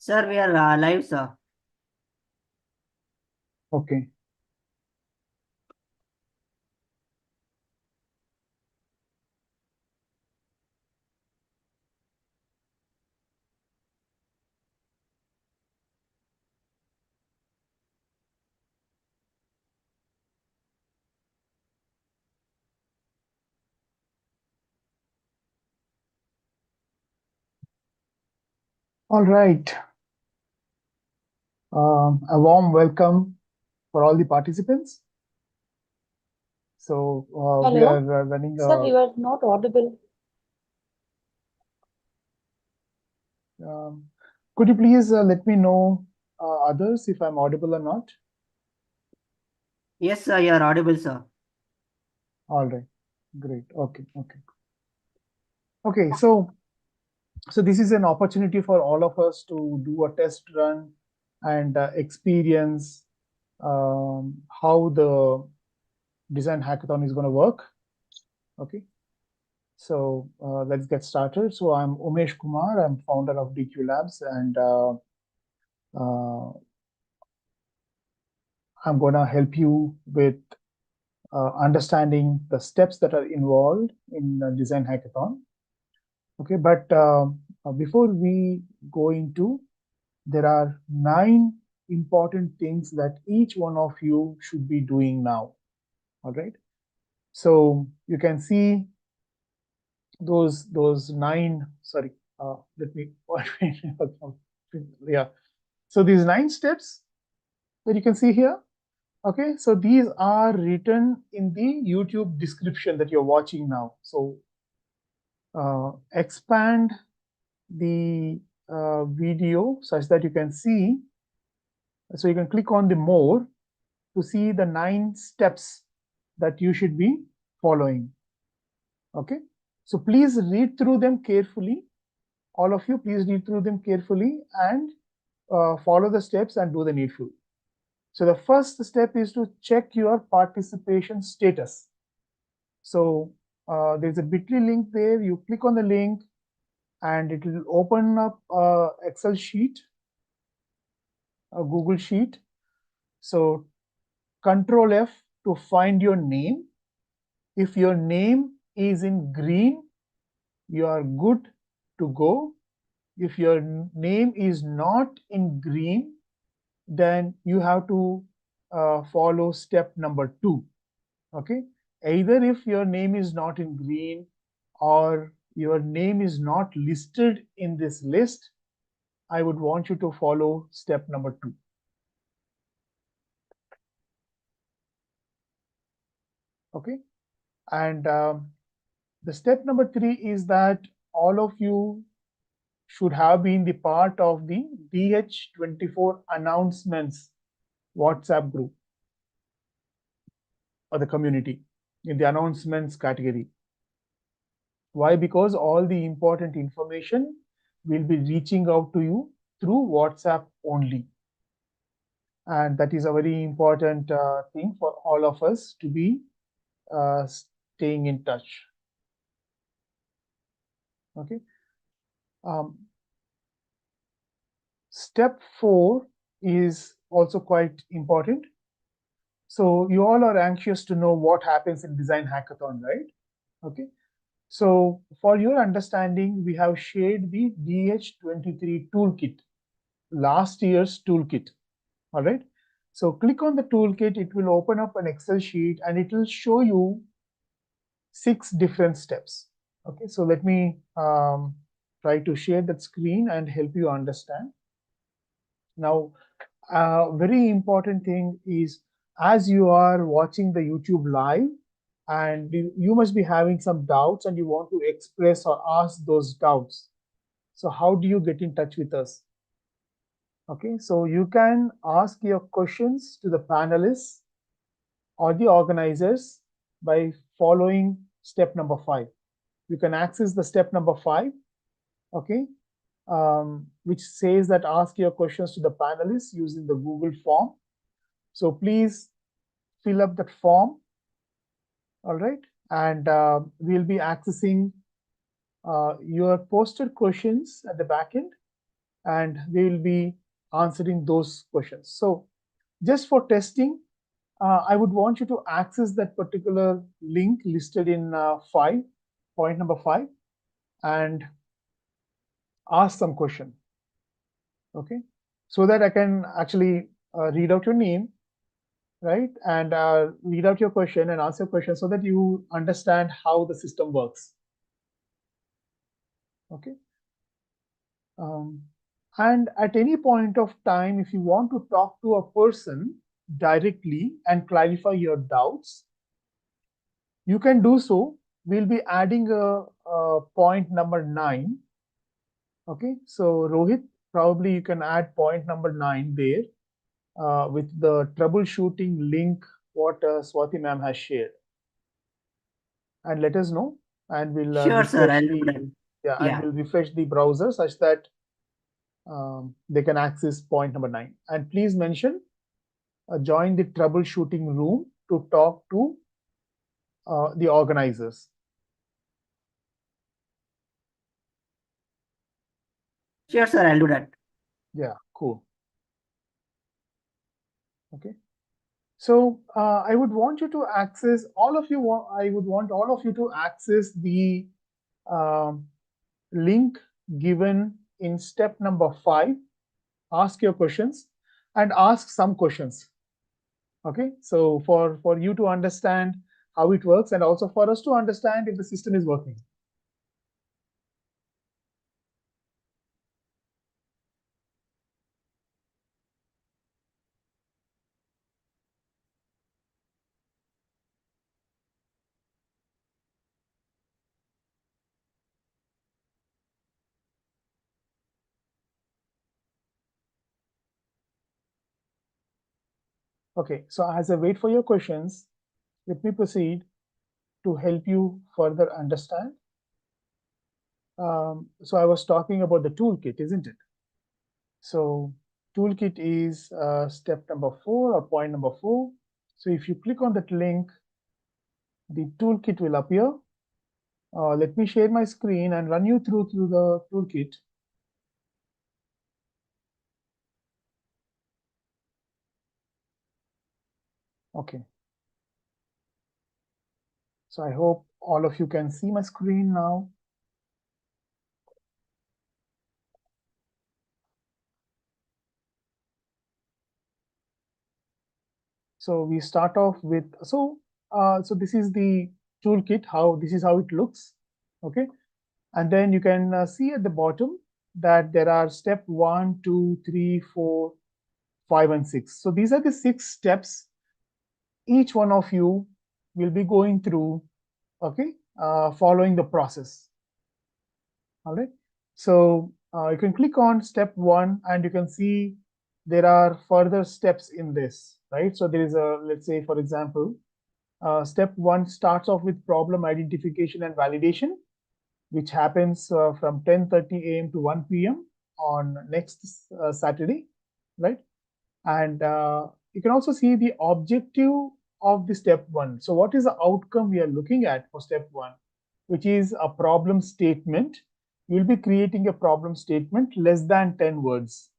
Sir, we are live, sir. Okay. All right. A warm welcome for all the participants. So we are Hello, running sir, you are not audible. could you please let me know others if I'm audible or not? Yes, sir, you are audible, sir. All right. Great. Okay. Okay. So this is an opportunity for all of us to do a test run and experience how the design hackathon is going to work. Okay. So let's get started. So I'm Umesh Kumar. I'm founder of DQ Labs, and I'm going to help you with understanding the steps that are involved in the design hackathon. Okay, but before we go into, there are 9 important things that each one of you should be doing now. All right. So you can see those 9. Sorry, let me. Yeah. So these 9 steps that you can see here. Okay, so these are written in the YouTube description that you're watching now. So expand the video such that you can see. So you can click on the more to see the 9 steps that you should be following. Okay, so please read through them carefully. All of you, please read through them carefully and follow the steps and do the needful. So the first step is to check your participation status. So there's a bit.ly link there. You click on the link and it will open up a Excel sheet, a Google sheet. So Control F to find your name. If your name is in green, you are good to go. If your name is not in green, then you have to follow step number 2. Okay, either if your name is not in green or your name is not listed in this list, I would want you to follow step number 2. Okay, and the step number 3 is that all of you should have been the part of the DH24 announcements WhatsApp group or the community in the announcements category. Why? Because all the important information will be reaching out to you through WhatsApp only. And that is a very important thing for all of us to be staying in touch. Okay. Step 4 is also quite important. So you all are anxious to know what happens in Design Hackathon, right? Okay. So for your understanding, we have shared the DH23 toolkit, last year's toolkit. All right. So click on the toolkit, it will open up an Excel sheet and it will show you 6 different steps. Okay, so let me try to share that screen and help you understand. Now, very important thing is, as you are watching the YouTube live, and you must be having some doubts and you want to express or ask those doubts. So how do you get in touch with us? Okay, so you can ask your questions to the panelists or the organizers by following step number 5. You can access the step number 5, okay, which says that ask your questions to the panelists using the Google form. So please fill up that form, all right, and we'll be accessing your posted questions at the back end, and we will be answering those questions. So just for testing, I would want you to access that particular link listed in point number 5, and ask some question. Okay, so that I can actually read out your name, right, and read out your question and answer your question so that you understand how the system works. Okay. And at any point of time, if you want to talk to a person directly and clarify your doubts, you can do so. We'll be adding a point number 9. Okay, so Rohit, probably you can add point number 9 there with the troubleshooting link what Swati ma'am has shared, and let us know, and we'll Sure, sir. refresh I'll do that. the and Yeah. we'll refresh the browser such that they can access point number 9. And please mention join the troubleshooting room to talk to the organizers. Sure, sir. I'll do that. Yeah, cool. Okay. So I would want you to access all of you. I would want all of you to access the link given in step number 5. Ask your questions and ask some questions. Okay. So for you to understand how it works and also for us to understand if the system is working. Okay, so as I wait for your questions, let me proceed to help you further understand. So I was talking about the toolkit, isn't it? So toolkit is step number 4 or point number 4. So if you click on that link, the toolkit will appear. Let me share my screen and run you through the toolkit. Okay. So I hope all of you can see my screen now. So we start off with, so this is the toolkit, this is how it looks. Okay. And then you can see at the bottom that there are step 1, 2, 3, 4, 5, and 6. So these are the 6 steps each one of you will be going through, okay, following the process. All right. So you can click on step 1 and you can see there are further steps in this, right? So there is a, let's say, for example, step 1 starts off with problem identification and validation, which happens from 10:30 a.m. to 1 p.m. on next Saturday, right? And you can also see the objective of the step 1. So what is the outcome we are looking at for step 1, which is a problem statement. You'll be creating a problem statement less than 10 words.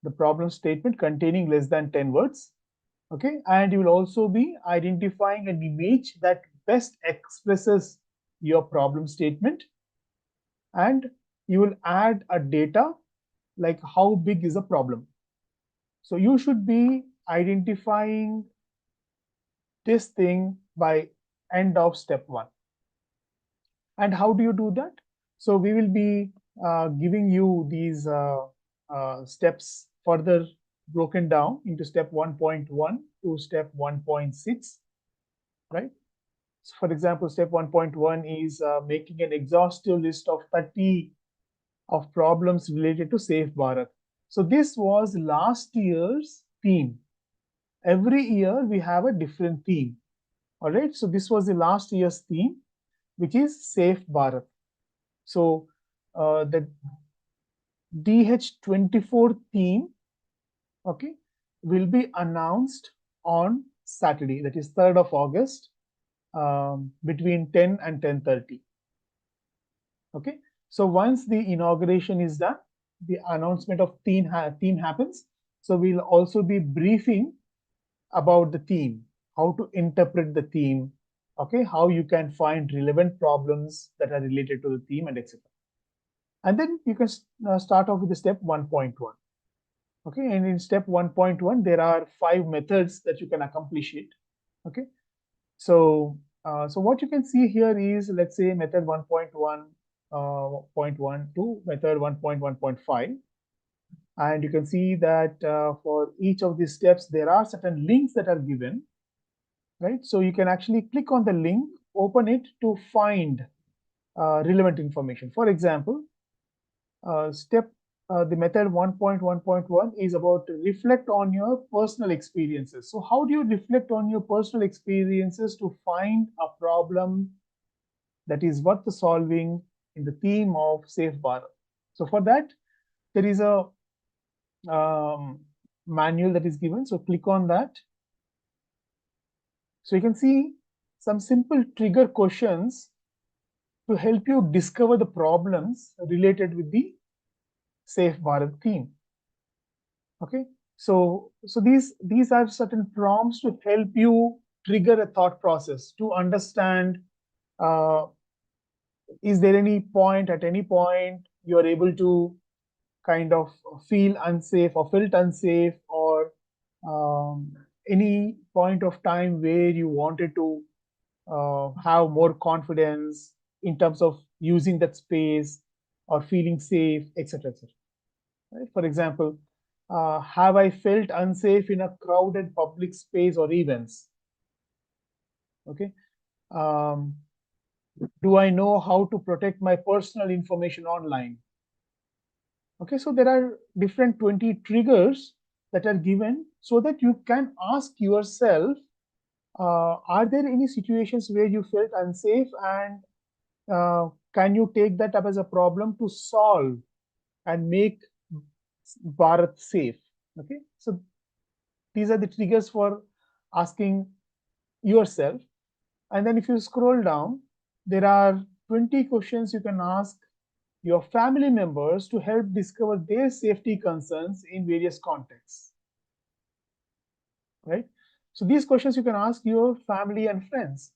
The problem statement containing less than 10 words. Okay, and you will also be identifying an image that best expresses your problem statement, and you will add a data like how big is the problem. So you should be identifying this thing by end of step 1. And how do you do that? So we will be giving you these steps further broken down into step 1.1 to step 1.6, right? So for example, step 1.1 is making an exhaustive list of 30 of problems related to Safe Bharat. So this was last year's theme. Every year we have a different theme. All right. So this was the last year's theme, which is Safe Bharat. So the DH24 theme, okay, will be announced on Saturday, that is 3rd of August, between 10 and 10:30. Okay. So once the inauguration is done, the announcement of theme happens. So we'll also be briefing about the theme, how to interpret the theme, okay, how you can find relevant problems that are related to the theme, and etc. And then you can start off with the step 1.1. Okay, and in step 1.1, there are 5 methods that you can accomplish it. Okay, so so what you can see here is, let's say, method 1.1, point 1 to method 1.1.5. And you can see that for each of these steps, there are certain links that are given, right? So you can actually click on the link, open it to find relevant information. For example, the method 1.1.1 is about to reflect on your personal experiences. So how do you reflect on your personal experiences to find a problem that is worth solving in the theme of Safe Bharat? So for that, there is a manual that is given. So click on that. So you can see some simple trigger questions to help you discover the problems related with the Safe Bharat theme. Okay, so these are certain prompts to help you trigger a thought process to understand, uh, is there any point, at any point you are able to kind of feel unsafe or felt unsafe, or any point of time where you wanted to have more confidence in terms of using that space or feeling safe, etc., etc. Right? For example, have I felt unsafe in a crowded public space or events? Okay. Um, do I know how to protect my personal information online? Okay, so there are different 20 triggers that are given so that you can ask yourself, are there any situations where you felt unsafe, and can you take that up as a problem to solve and make Bharat safe? Okay, so these are the triggers for asking yourself. And then if you scroll down, there are 20 questions you can ask your family members to help discover their safety concerns in various contexts, right? So these questions you can ask your family and friends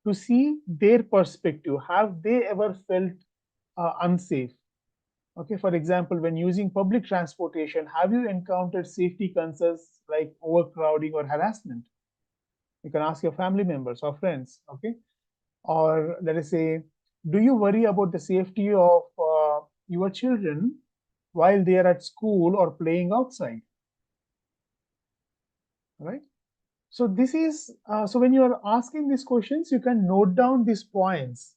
to see their perspective. Have they ever felt unsafe? Okay, for example, when using public transportation, have you encountered safety concerns like overcrowding or harassment? You can ask your family members or friends, okay? Or let us say, do you worry about the safety of your children while they are at school or playing outside, right? So this is, so when you are asking these questions, you can note down these points,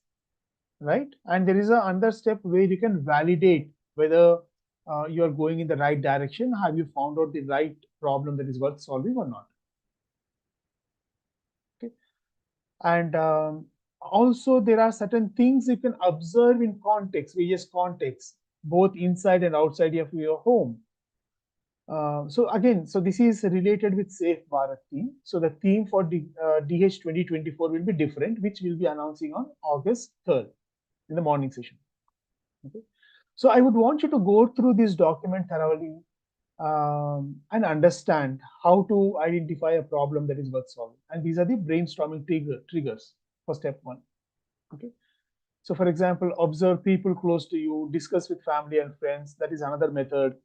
right? And there is another step where you can validate whether you are going in the right direction. Have you found out the right problem that is worth solving or not? Okay. And also there are certain things you can observe in context, various contexts, both inside and outside of your home. So again, so this is related with Safe Bharat theme. So the theme for DH 2024 will be different, which we'll be announcing on August 3rd in the morning session. Okay. So I would want you to go through this document thoroughly and understand how to identify a problem that is worth solving. And these are the brainstorming triggers for step 1. Okay. So for example, observe people close to you, discuss with family and friends. That is another method.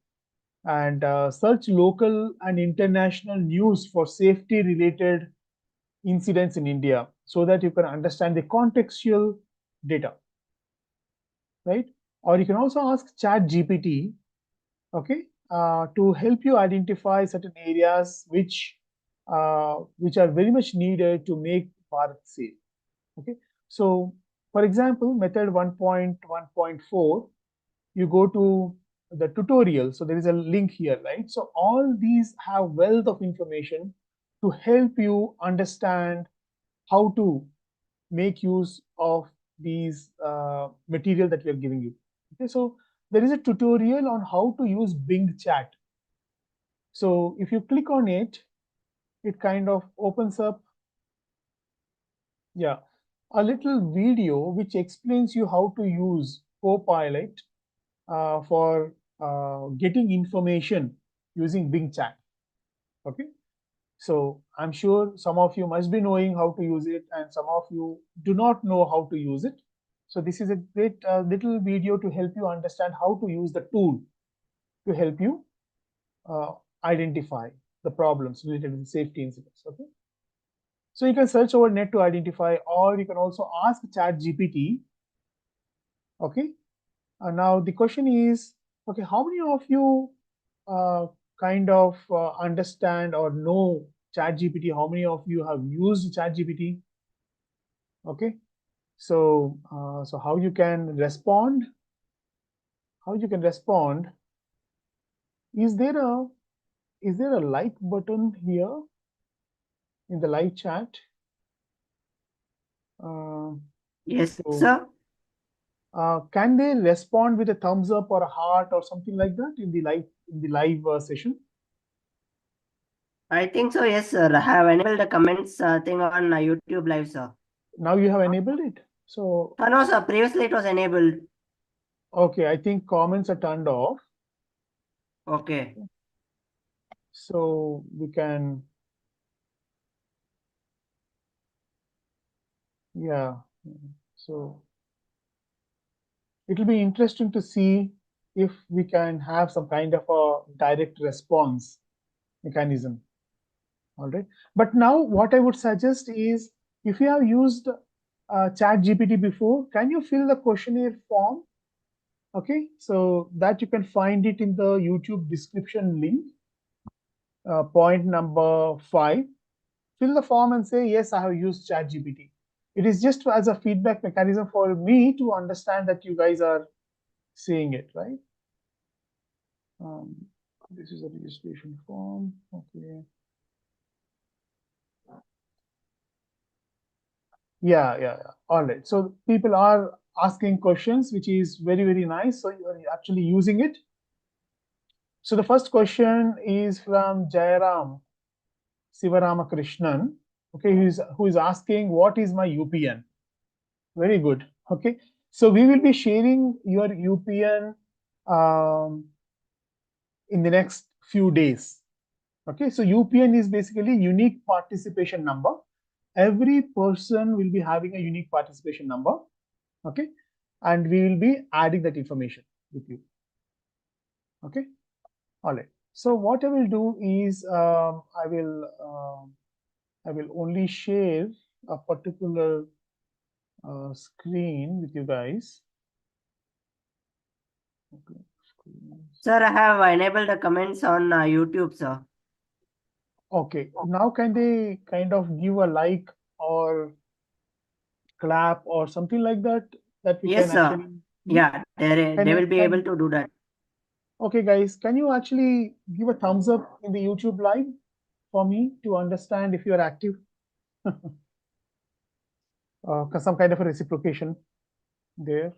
And search local and international news for safety related incidents in India so that you can understand the contextual data, right? Or you can also ask Chat GPT, okay, to help you identify certain areas which are very much needed to make Bharat safe. Okay, so for example, method 1.1.4, you go to the tutorial. So there is a link here, right? So all these have wealth of information to help you understand how to make use of these material that we are giving you. Okay, so there is a tutorial on how to use Bing Chat. So if you click on it, it kind of opens up, yeah, a little video which explains you how to use Copilot for getting information using Bing Chat. Okay. So I'm sure some of you must be knowing how to use it, and some of you do not know how to use it. So this is a great little video to help you understand how to use the tool to help you uh, identify the problems related with safety incidents. Okay. So you can search over net to identify, or you can also ask Chat GPT. Okay. Now the question is, okay, how many of you kind of understand or know ChatGPT? How many of you have used ChatGPT? Okay, so so how you can respond? How you can respond? Is there a like button here in the live chat? Yes, So sir. can they respond with a thumbs up or a heart or something like that in the live session? I think so. Yes, sir. I have enabled the comments thing on YouTube Live, sir. Now you have enabled it. So No, sir. Previously it was enabled. okay, I think comments are turned off. Okay. So we can, yeah. So it will be interesting to see if we can have some kind of a direct response mechanism. All right. But now what I would suggest is, if you have used Chat GPT before, can you fill the questionnaire form? Okay. So that you can find it in the YouTube description link, point number 5. Fill the form and say, yes, I have used Chat GPT. It is just as a feedback mechanism for me to understand that you guys are seeing it, right? This is a registration form. Okay. Yeah. All right. So people are asking questions, which is very, very nice. So you are actually using it. So the first question is from Jayaram Sivaramakrishnan. Okay, who is asking, what is my UPN? Very good. Okay. So we will be sharing your UPN in the next few days. Okay. So UPN is basically unique participation number. Every person will be having a unique participation number. Okay. And we will be adding that information with you. Okay. All right. So what I will do is I will only share a particular screen with you guys. Okay. Sir, I have enabled the comments on YouTube, sir. Okay. Now can they kind of give a like or clap or something like that, that we Yes, can sir. actually see? Yeah, they will be able to do that. Okay, guys, can you actually give a thumbs up in the YouTube live for me to understand if you are active? Some kind of a reciprocation there.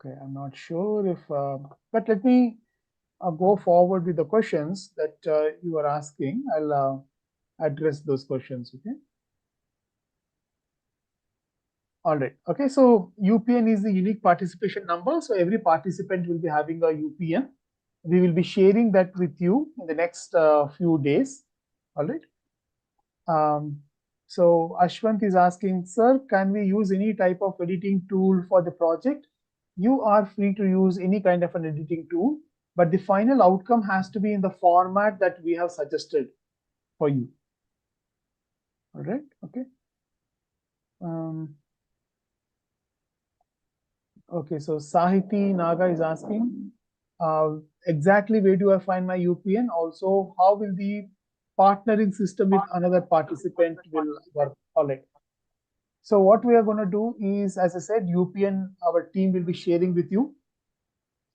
Okay, I'm not sure if, but let me go forward with the questions that you are asking. I'll address those questions. Okay. All right. Okay. So UPN is the unique participation number. So every participant will be having a UPN. We will be sharing that with you in the next few days. All right. So Ashwant is asking, sir, can we use any type of editing tool for the project? You are free to use any kind of an editing tool, but the final outcome has to be in the format that we have suggested for you. All right. Okay. Okay. So Sahiti Naga is asking, exactly where do I find my UPN? Also, how will the partnering system with another participant will work? All right. So what we are going to do is, as I said, UPN, our team will be sharing with you.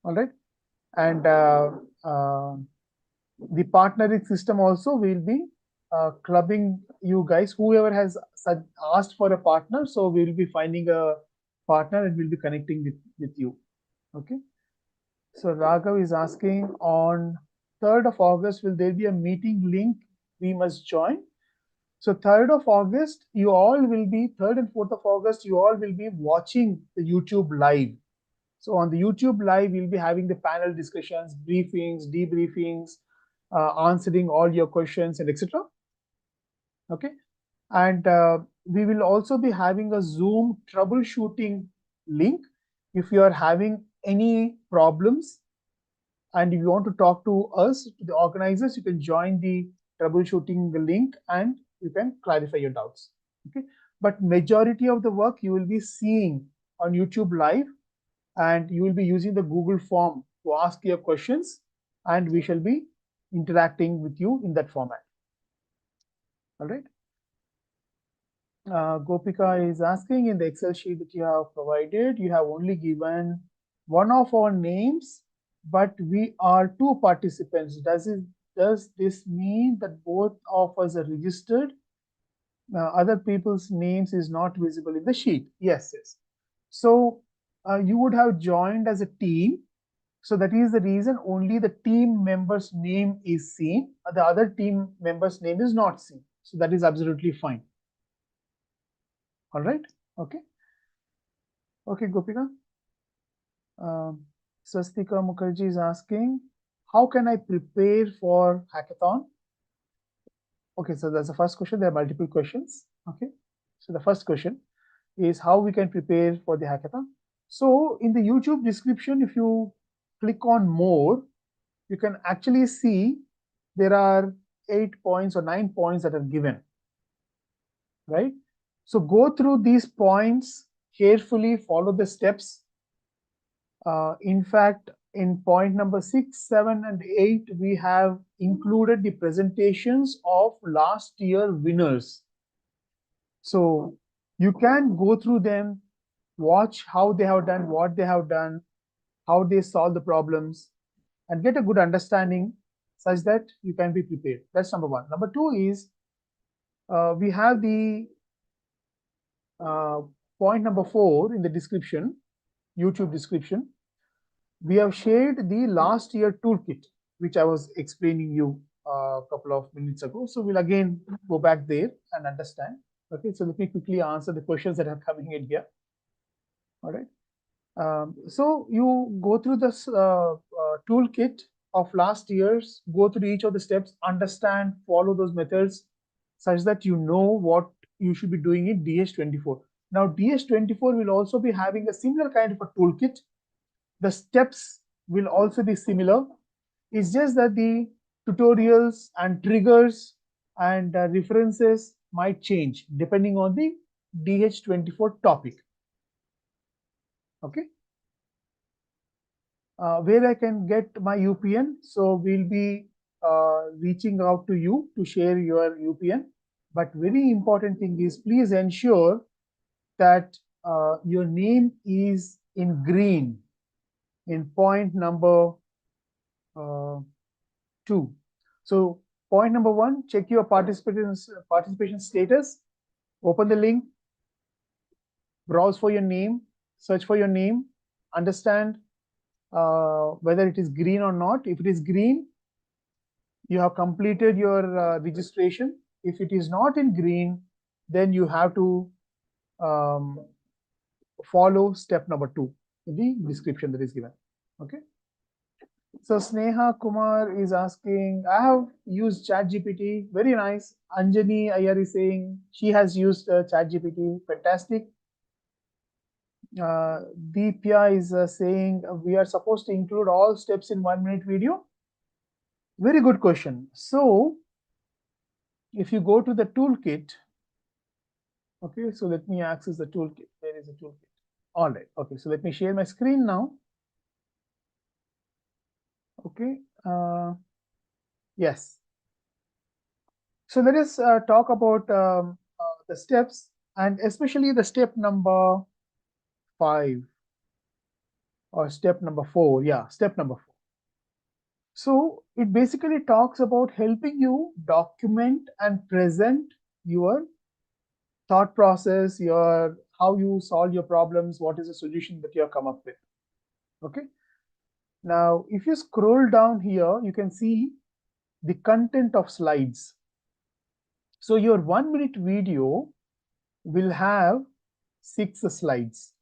All right. And the partnering system also will be clubbing you guys, whoever has asked for a partner. So we will be finding a partner and we'll be connecting with you. Okay. So Raghav is asking, on 3rd of August, will there be a meeting link we must join? So 3rd of August, you all will be, 3rd and 4th of August, you all will be watching the YouTube live. So on the YouTube live, we'll be having the panel discussions, briefings, debriefings, answering all your questions and etc. Okay. And we will also be having a Zoom troubleshooting link. If you are having any problems and if you want to talk to us, to the organizers, you can join the troubleshooting link and you can clarify your doubts. Okay. But majority of the work you will be seeing on YouTube live, and you will be using the Google form to ask your questions, and we shall be interacting with you in that format. All right. Gopika is asking, in the Excel sheet that you have provided, you have only given one of our names, but we are 2 participants. Does this mean that both of us are registered? Other people's names is not visible in the sheet? Yes, yes. So you would have joined as a team. So that is the reason only the team member's name is seen. The other team member's name is not seen. So that is absolutely fine. All right. Okay. Okay, Gopika. Swastika Mukherjee is asking, how can I prepare for hackathon? Okay, so that's the first question. There are multiple questions. Okay. So the first question is how we can prepare for the hackathon. So in the YouTube description, if you click on more, you can actually see there are 8 points or 9 points that are given, right? So go through these points carefully, follow the steps. In fact, in point number 6, 7, and 8, we have included the presentations of last year winners. So you can go through them, watch how they have done, what they have done, how they solve the problems, and get a good understanding such that you can be prepared. That's number 1. Number 2 is we have the point number 4 in the description, YouTube description. We have shared the last year toolkit, which I was explaining you a couple of minutes ago. So we'll again go back there and understand. Okay, so let me quickly answer the questions that are coming in here. All right. So you go through this toolkit of last year's, go through each of the steps, understand, follow those methods such that you know what you should be doing in DH24. Now, DH24 will also be having a similar kind of a toolkit. The steps will also be similar. It's just that the tutorials and triggers and references might change depending on the DH24 topic. Okay. Where I can get my UPN. So we'll be reaching out to you to share your UPN. But very important thing is, please ensure that your name is in green in point number 2. So point number 1, check your participation status, open the link, browse for your name, search for your name, understand whether it is green or not. If it is green, you have completed your registration. If it is not in green, then you have to follow step number 2 in the description that is given. Okay. So Sneha Kumar is asking, I have used ChatGPT. Very nice. Anjani Ayar is saying she has used ChatGPT. Fantastic. Deepya is saying we are supposed to include all steps in 1-minute video. Very good question. So if you go to the toolkit, okay, so let me access the toolkit. There is a toolkit. All right. Okay, so let me share my screen now. Okay. Yes. So let us talk about the steps. and especially the step number 5 or step number 4. Yeah, step number 4. So it basically talks about helping you document and present your thought process, your how you solve your problems, what is the solution that you have come up with. Okay. Now, if you scroll down here, you can see the content of slides. So your 1 minute video will have 6 slides.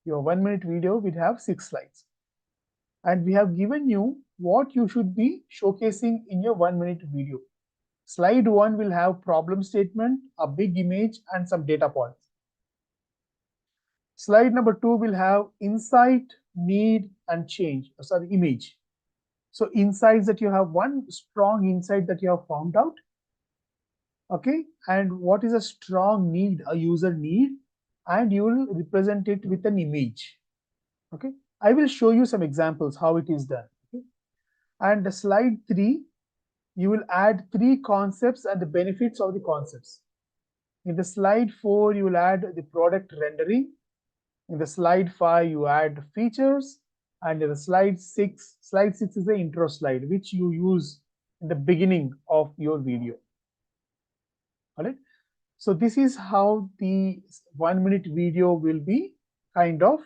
Your 1 minute video will have 6 slides. And we have given you what you should be showcasing in your 1 minute video. Slide 1 will have problem statement, a big image, and some data points. Slide number 2 will have insight, need, and change. Sorry, image. So insights that you have, one strong insight that you have found out. Okay, and what is a strong need a user need, and you will represent it with an image. Okay, I will show you some examples how it is done. Okay? And the slide 3, you will add 3 concepts and the benefits of the concepts. In the slide 4, you will add the product rendering. In the slide 5, you add features. And in the slide 6 is the intro slide, which you use in the beginning of your video. All right. So this is how the 1 minute video will be kind of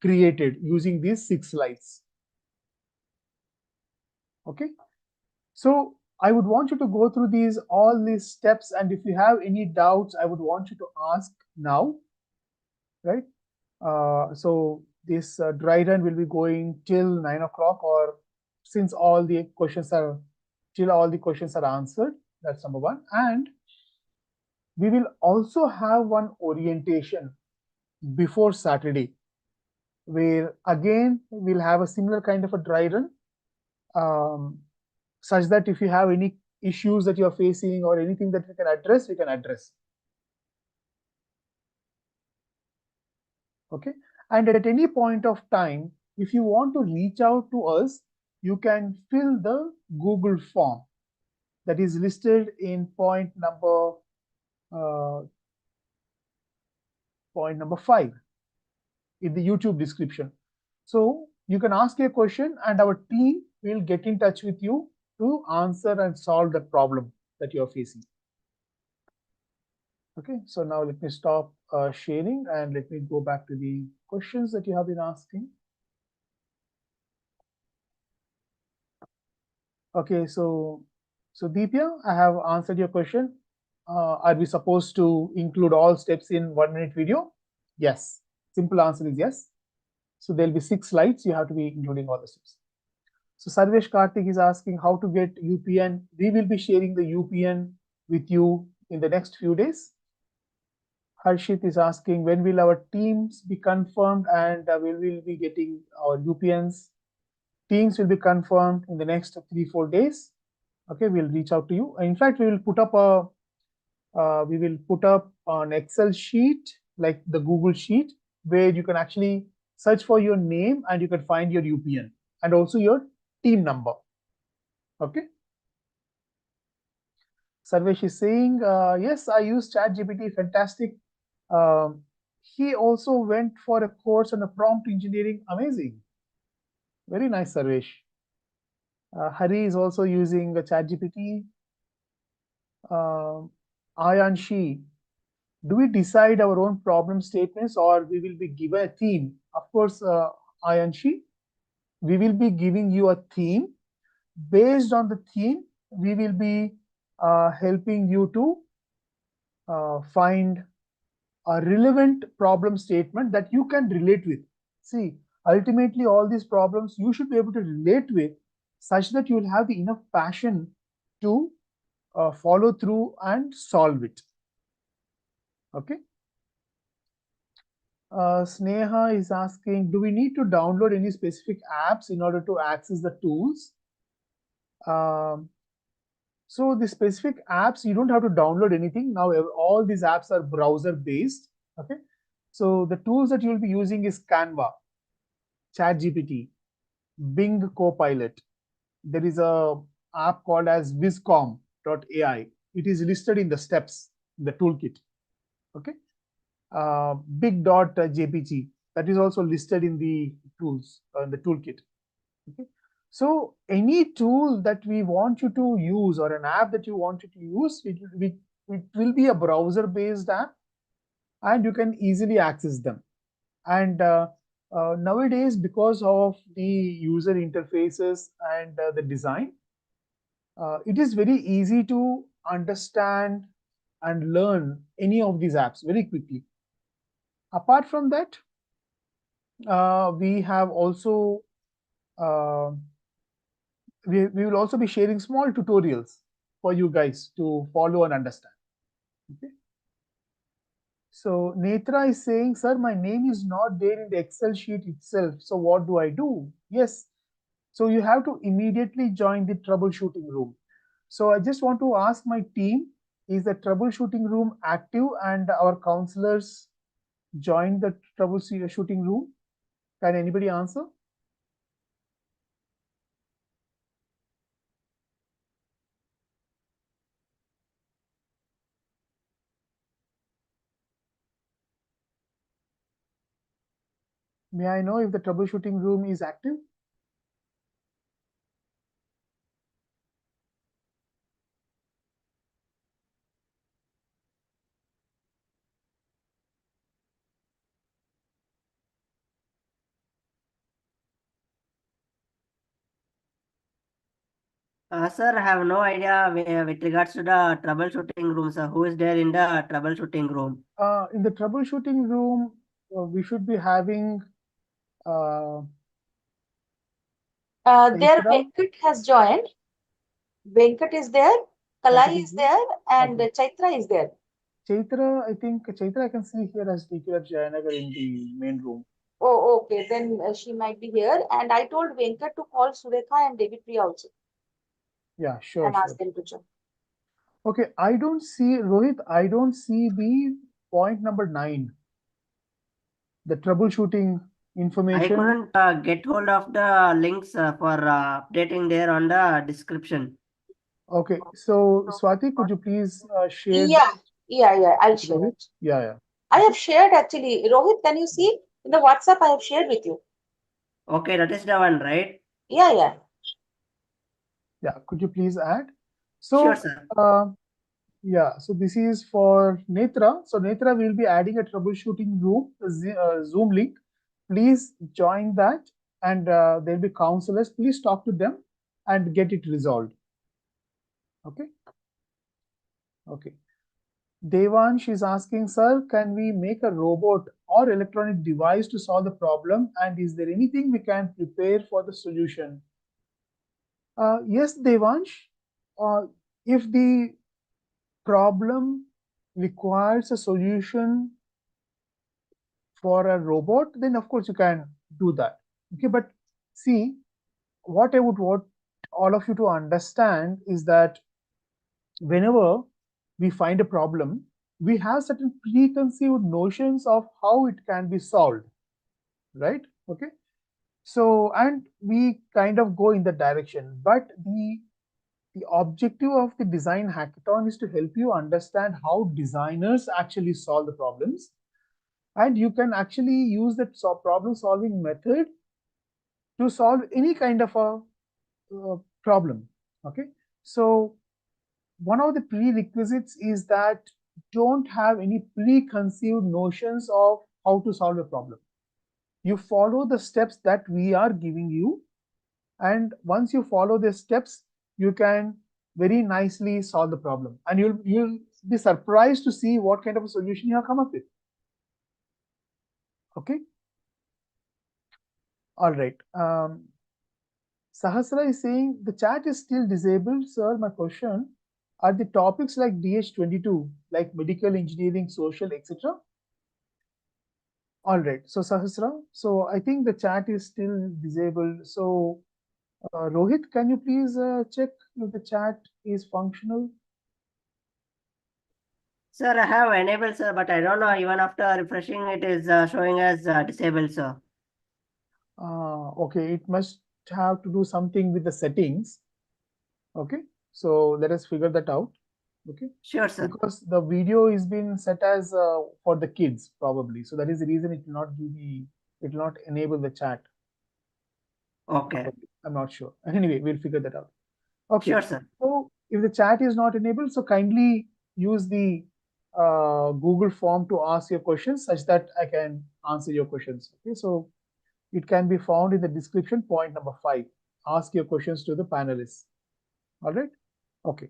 created using these 6 slides. Okay. So I would want you to go through all these steps, and if you have any doubts, I would want you to ask now, right? So this dry run will be going till 9 o'clock, or since all the questions are answered. That's number 1. And we will also have one orientation before Saturday, where again we'll have a similar kind of a dry run, such that if you have any issues that you're facing or anything that we can address, we can address. Okay. And at any point of time, if you want to reach out to us, you can fill the Google form that is listed in point number 5 in the YouTube description. So you can ask a question and our team will get in touch with you to answer and solve the problem that you are facing. Okay, so now let me stop sharing and let me go back to the questions that you have been asking. Okay, so Deepya, I have answered your question. Are we supposed to include all steps in 1 minute video? Yes. Simple answer is yes. So there'll be 6 slides. You have to be including all the steps. So Sarvesh Karthik is asking how to get UPN. We will be sharing the UPN with you in the next few days. Harshit is asking when will our teams be confirmed, and we will be getting our UPNs. Teams will be confirmed in the next 3-4 days. Okay, we'll reach out to you. In fact, we will put up an Excel sheet like the Google sheet, where you can actually search for your name and you can find your UPN and also your team number. Okay. Sarvesh is saying, yes, I use ChatGPT, fantastic. He also went for a course on a prompt engineering, amazing. Very nice, Sarvesh. Hari is also using ChatGPT. Ayanshi, do we decide our own problem statements or we will be given a theme? Of course, Ayanshi, we will be giving you a theme. Based on the theme, we will be helping you to find a relevant problem statement that you can relate with. See, ultimately, all these problems you should be able to relate with, such that you will have the enough passion to follow through and solve it. Okay. Sneha is asking, do we need to download any specific apps in order to access the tools? So the specific apps, you don't have to download anything. Now all these apps are browser based. Okay. So the tools that you'll be using is Canva, ChatGPT, Bing Copilot. There is a app called as Viscom.ai. It is listed in the steps. the toolkit. Okay, big.jpg, that is also listed in the tools, the toolkit. Okay, so any tool that we want you to use or an app that you want you to use, it will be a browser-based app, and you can easily access them. And nowadays, because of the user interfaces and the design, it is very easy to understand and learn any of these apps very quickly. Apart from that, we have also uh, we will also be sharing small tutorials for you guys to follow and understand. Okay. So Netra is saying, sir, my name is not there in the Excel sheet itself. So what do I do? Yes. So you have to immediately join the troubleshooting room. So I just want to ask my team, is the troubleshooting room active and our counselors join the troubleshooting room? Can anybody answer? May I know if the troubleshooting room is active? Sir, I have no idea with regards to the troubleshooting room, sir. Who is there in the troubleshooting room? In the troubleshooting room, we should be having uh, There Chaitra. Venkat has joined. Venkat is there, Kalai is there, and Okay. Chaitra is there. Chaitra, I think Chaitra I can see here as teacher at Jayanagar in the main room. Oh, okay. Then she might be here. And I told Venkat to call Surekha and David Priya also Yeah, sure, and ask sure. them to join. Okay, I don't see, Rohit, I don't see the point number 9, the troubleshooting I information. couldn't get hold of the links for updating there on the description. Okay, so Swati, could you please share Yeah. I'll share Rohit? it. Yeah. I have shared actually. Rohit, can you see in the WhatsApp I have shared with you? Okay, that is the one, right? Yeah. Yeah, could you please add? Sure, So, sir. yeah, so this is for Netra. So Netra will be adding a troubleshooting room, Zoom link. Please join that, and there'll be counselors. Please talk to them and get it resolved. Okay. Okay. Devansh is asking, sir, can we make a robot or electronic device to solve the problem? And is there anything we can prepare for the solution? Yes, Devansh. If the problem requires a solution for a robot, then of course you can do that. Okay, but see, what I would want all of you to understand is that whenever we find a problem, we have certain preconceived notions of how it can be solved, right? Okay, so and we kind of go in that direction, but the objective of the design hackathon is to help you understand how designers actually solve the problems, and you can actually use that problem solving method to solve any kind of a problem. Okay, so one of the prerequisites is that don't have any preconceived notions of how to solve a problem. You follow the steps that we are giving you, and once you follow the steps, you can very nicely solve the problem, and you'll be surprised to see what kind of a solution you have come up with. Okay, all right. Sahasra is saying the chat is still disabled, sir. My question, are the topics like DH22, like medical engineering, social, etc.? All right. So Sahasra, so I think the chat is still disabled. So Rohit, can you please check if the chat is functional? Sir, I have enabled, sir, but I don't know, even after refreshing, it is showing as disabled, sir. Okay, it must have to do something with the settings. Okay, so let us figure that out. Okay, Sure, sir. because the video is been set as for the kids probably, so that is the reason it will not give the, it will not enable the chat. Okay. Probably. I'm not sure. Anyway, we'll figure that out. Okay. Sure, sir. So if the chat is not enabled, so kindly use the Google form to ask your questions such that I can answer your questions. Okay, so it can be found in the description, point number 5. Ask your questions to the panelists. All right. Okay.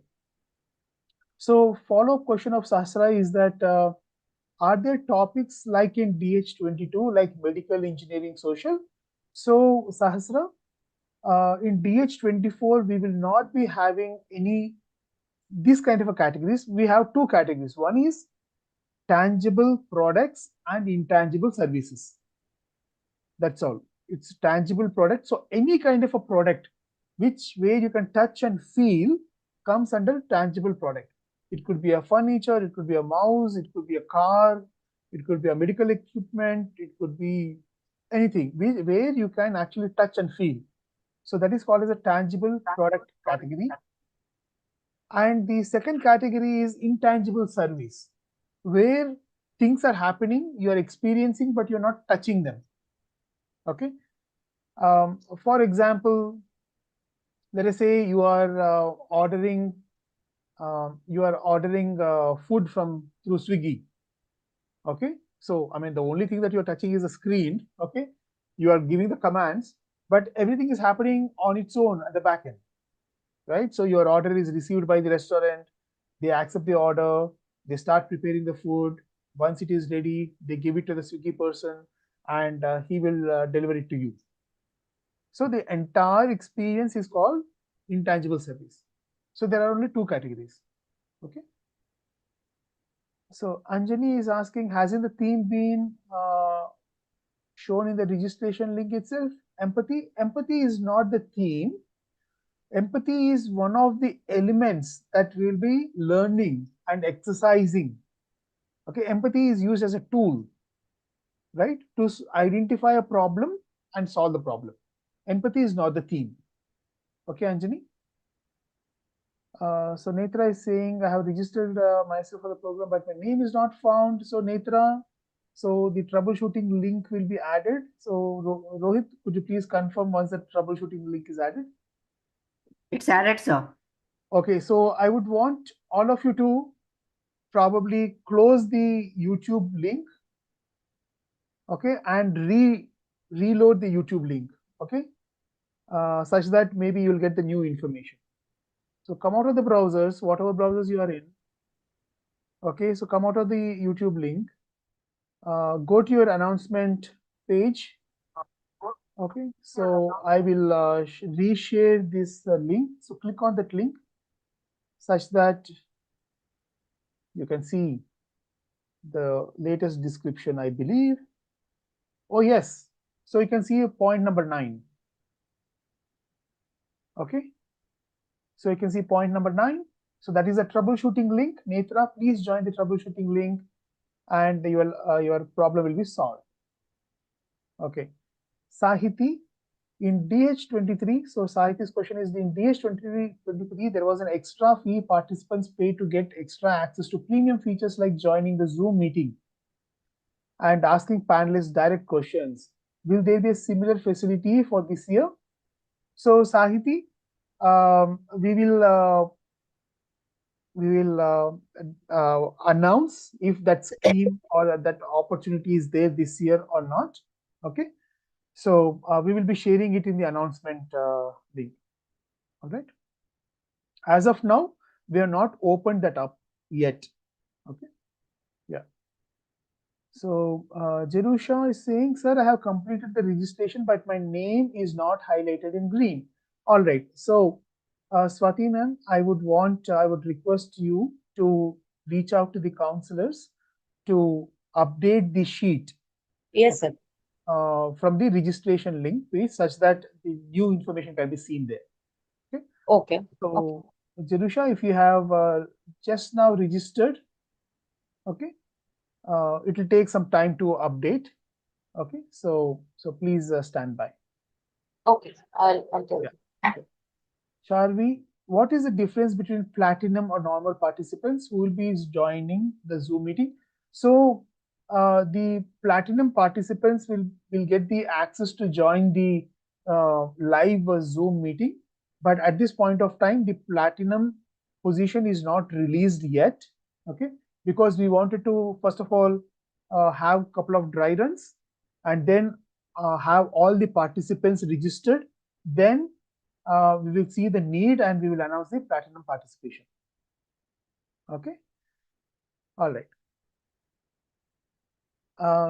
So follow-up question of Sahasra is that are there topics like in DH22 like medical, engineering, social? So Sahasra, in DH24 we will not be having any this kind of a categories. We have two categories. One is tangible products and intangible services. That's all. It's tangible product. So any kind of a product which where you can touch and feel comes under tangible product. It could be a furniture, it could be a mouse, it could be a car, it could be a medical equipment, it could be anything where you can actually touch and feel. So that is called as a tangible product category. And the second category is intangible service, where things are happening, you are experiencing, but you're not touching them. Okay. For example, let us say you are ordering food from through Swiggy. Okay. So I mean the only thing that you're touching is a screen. Okay. You are giving the commands, but everything is happening on its own at the back end. Right? So your order is received by the restaurant, they accept the order, they start preparing the food. Once it is ready, they give it to the Swiggy person and he will deliver it to you. So the entire experience is called intangible service. So there are only two categories. Okay. So Anjani is asking, hasn't the theme been shown in the registration link itself? Empathy. Empathy is not the theme. Empathy is one of the elements that we'll be learning and exercising. Okay, empathy is used as a tool, right, to identify a problem and solve the problem. Empathy is not the theme. Okay, Anjani. So Netra is saying, I have registered myself for the program, but my name is not found. So Netra, so the troubleshooting link will be added. So Rohit, could you please confirm once the troubleshooting link is added? It's added, sir. Okay, so I would want all of you to probably close the YouTube link, okay, and reload the YouTube link, okay, such that maybe you'll get the new information. So come out of the browsers, whatever browsers you are in, okay, so come out of the YouTube link, go to your announcement page, okay, so I will reshare this link. So click on that link such that you can see the latest description, I believe. Oh, yes. So you can see point number 9. Okay. So you can see point number 9. So that is a troubleshooting link. Netra, please join the troubleshooting link and your problem will be solved. Okay. Sahiti, in DH23, so Sahiti's question is, in DH23, there was an extra fee participants pay to get extra access to premium features like joining the Zoom meeting and asking panelists direct questions. Will there be a similar facility for this year? So Sahiti, we will announce if that scheme or that opportunity is there this year or not. Okay, so we will be sharing it in the announcement link. All right. As of now, we have not opened that up yet. Okay. Yeah. So Jerusha is saying, sir, I have completed the registration, but my name is not highlighted in green. All right. So Swati ma'am, I would request you to reach out to the counselors to update the sheet. Yes, sir. From the registration link, please, such that the new information can be seen there. Okay. Okay. So Jerusha, if you have just now registered, okay, it will take some time to update. Okay, so please stand by. Okay. I'll tell you. Yeah. Charvi, what is the difference between platinum or normal participants who will be joining the Zoom meeting? So the platinum participants will get the access to join the live Zoom meeting. But at this point of time, the platinum position is not released yet, okay? Because we wanted to, first of all, have a couple of dry runs and then have all the participants registered. Then we will see the need and we will announce the platinum participation. Okay. All right.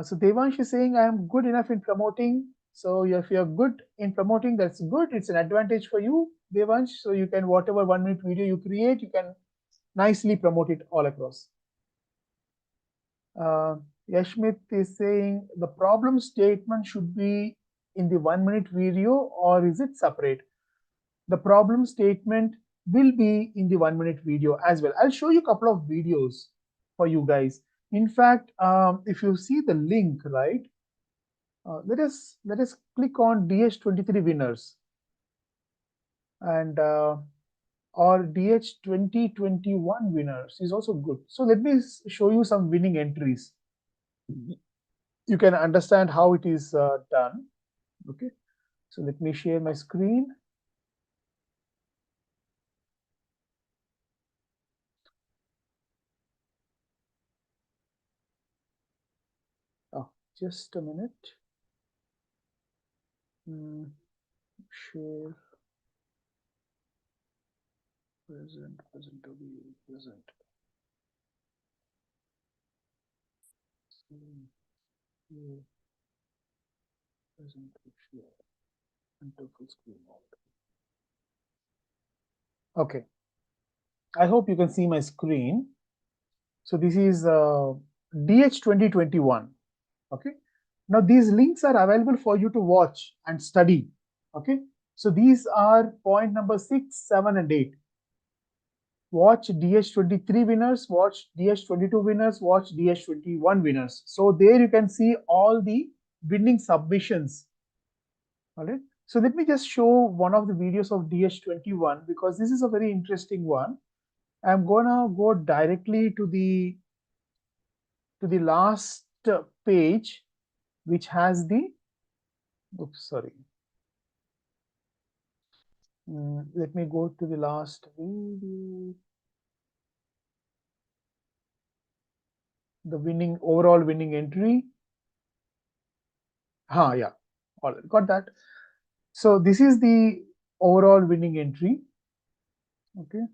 So Devansh is saying I am good enough in promoting. So if you're good in promoting, that's good. It's an advantage for you, Devansh. So you can, whatever 1 minute video you create, you can nicely promote it all across. Yashmit is saying the problem statement should be in the 1 minute video, or is it separate? The problem statement will be in the 1 minute video as well. I'll show you a couple of videos for you guys. In fact, if you see the link, right, let us click on DH23 winners and or DH2021 winners is also good. So let me show you some winning entries. You can understand how it is done. Okay, so let me share my screen. Oh, just a minute. Share. Present to be present. Present to share. Enter full screen mode. Okay. I hope you can see my screen. So this is DH2021. Okay. Now these links are available for you to watch and study. Okay. So these are point number 6, 7, and 8. Watch DH23 winners, watch DH22 winners, watch DH21 winners. So there you can see all the winning submissions. All right. So let me just show one of the videos of DH21 because this is a very interesting one. I'm gonna go directly to the last page, which has the, oops, sorry. Let me go to the last video. The winning, overall winning entry. Yeah, all right, got that. So this is the overall winning entry. Okay.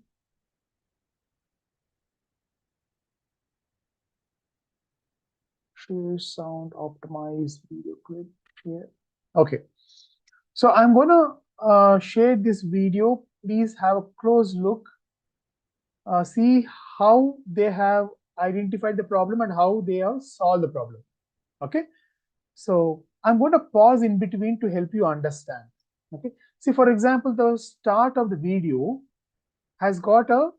Share sound, optimize video clip here. Okay. So I'm gonna share this video. Please have a close look. See how they have identified the problem and how they have solved the problem. Okay. So I'm going to pause in between to help you understand. Okay. See, for example, the start of the video has got a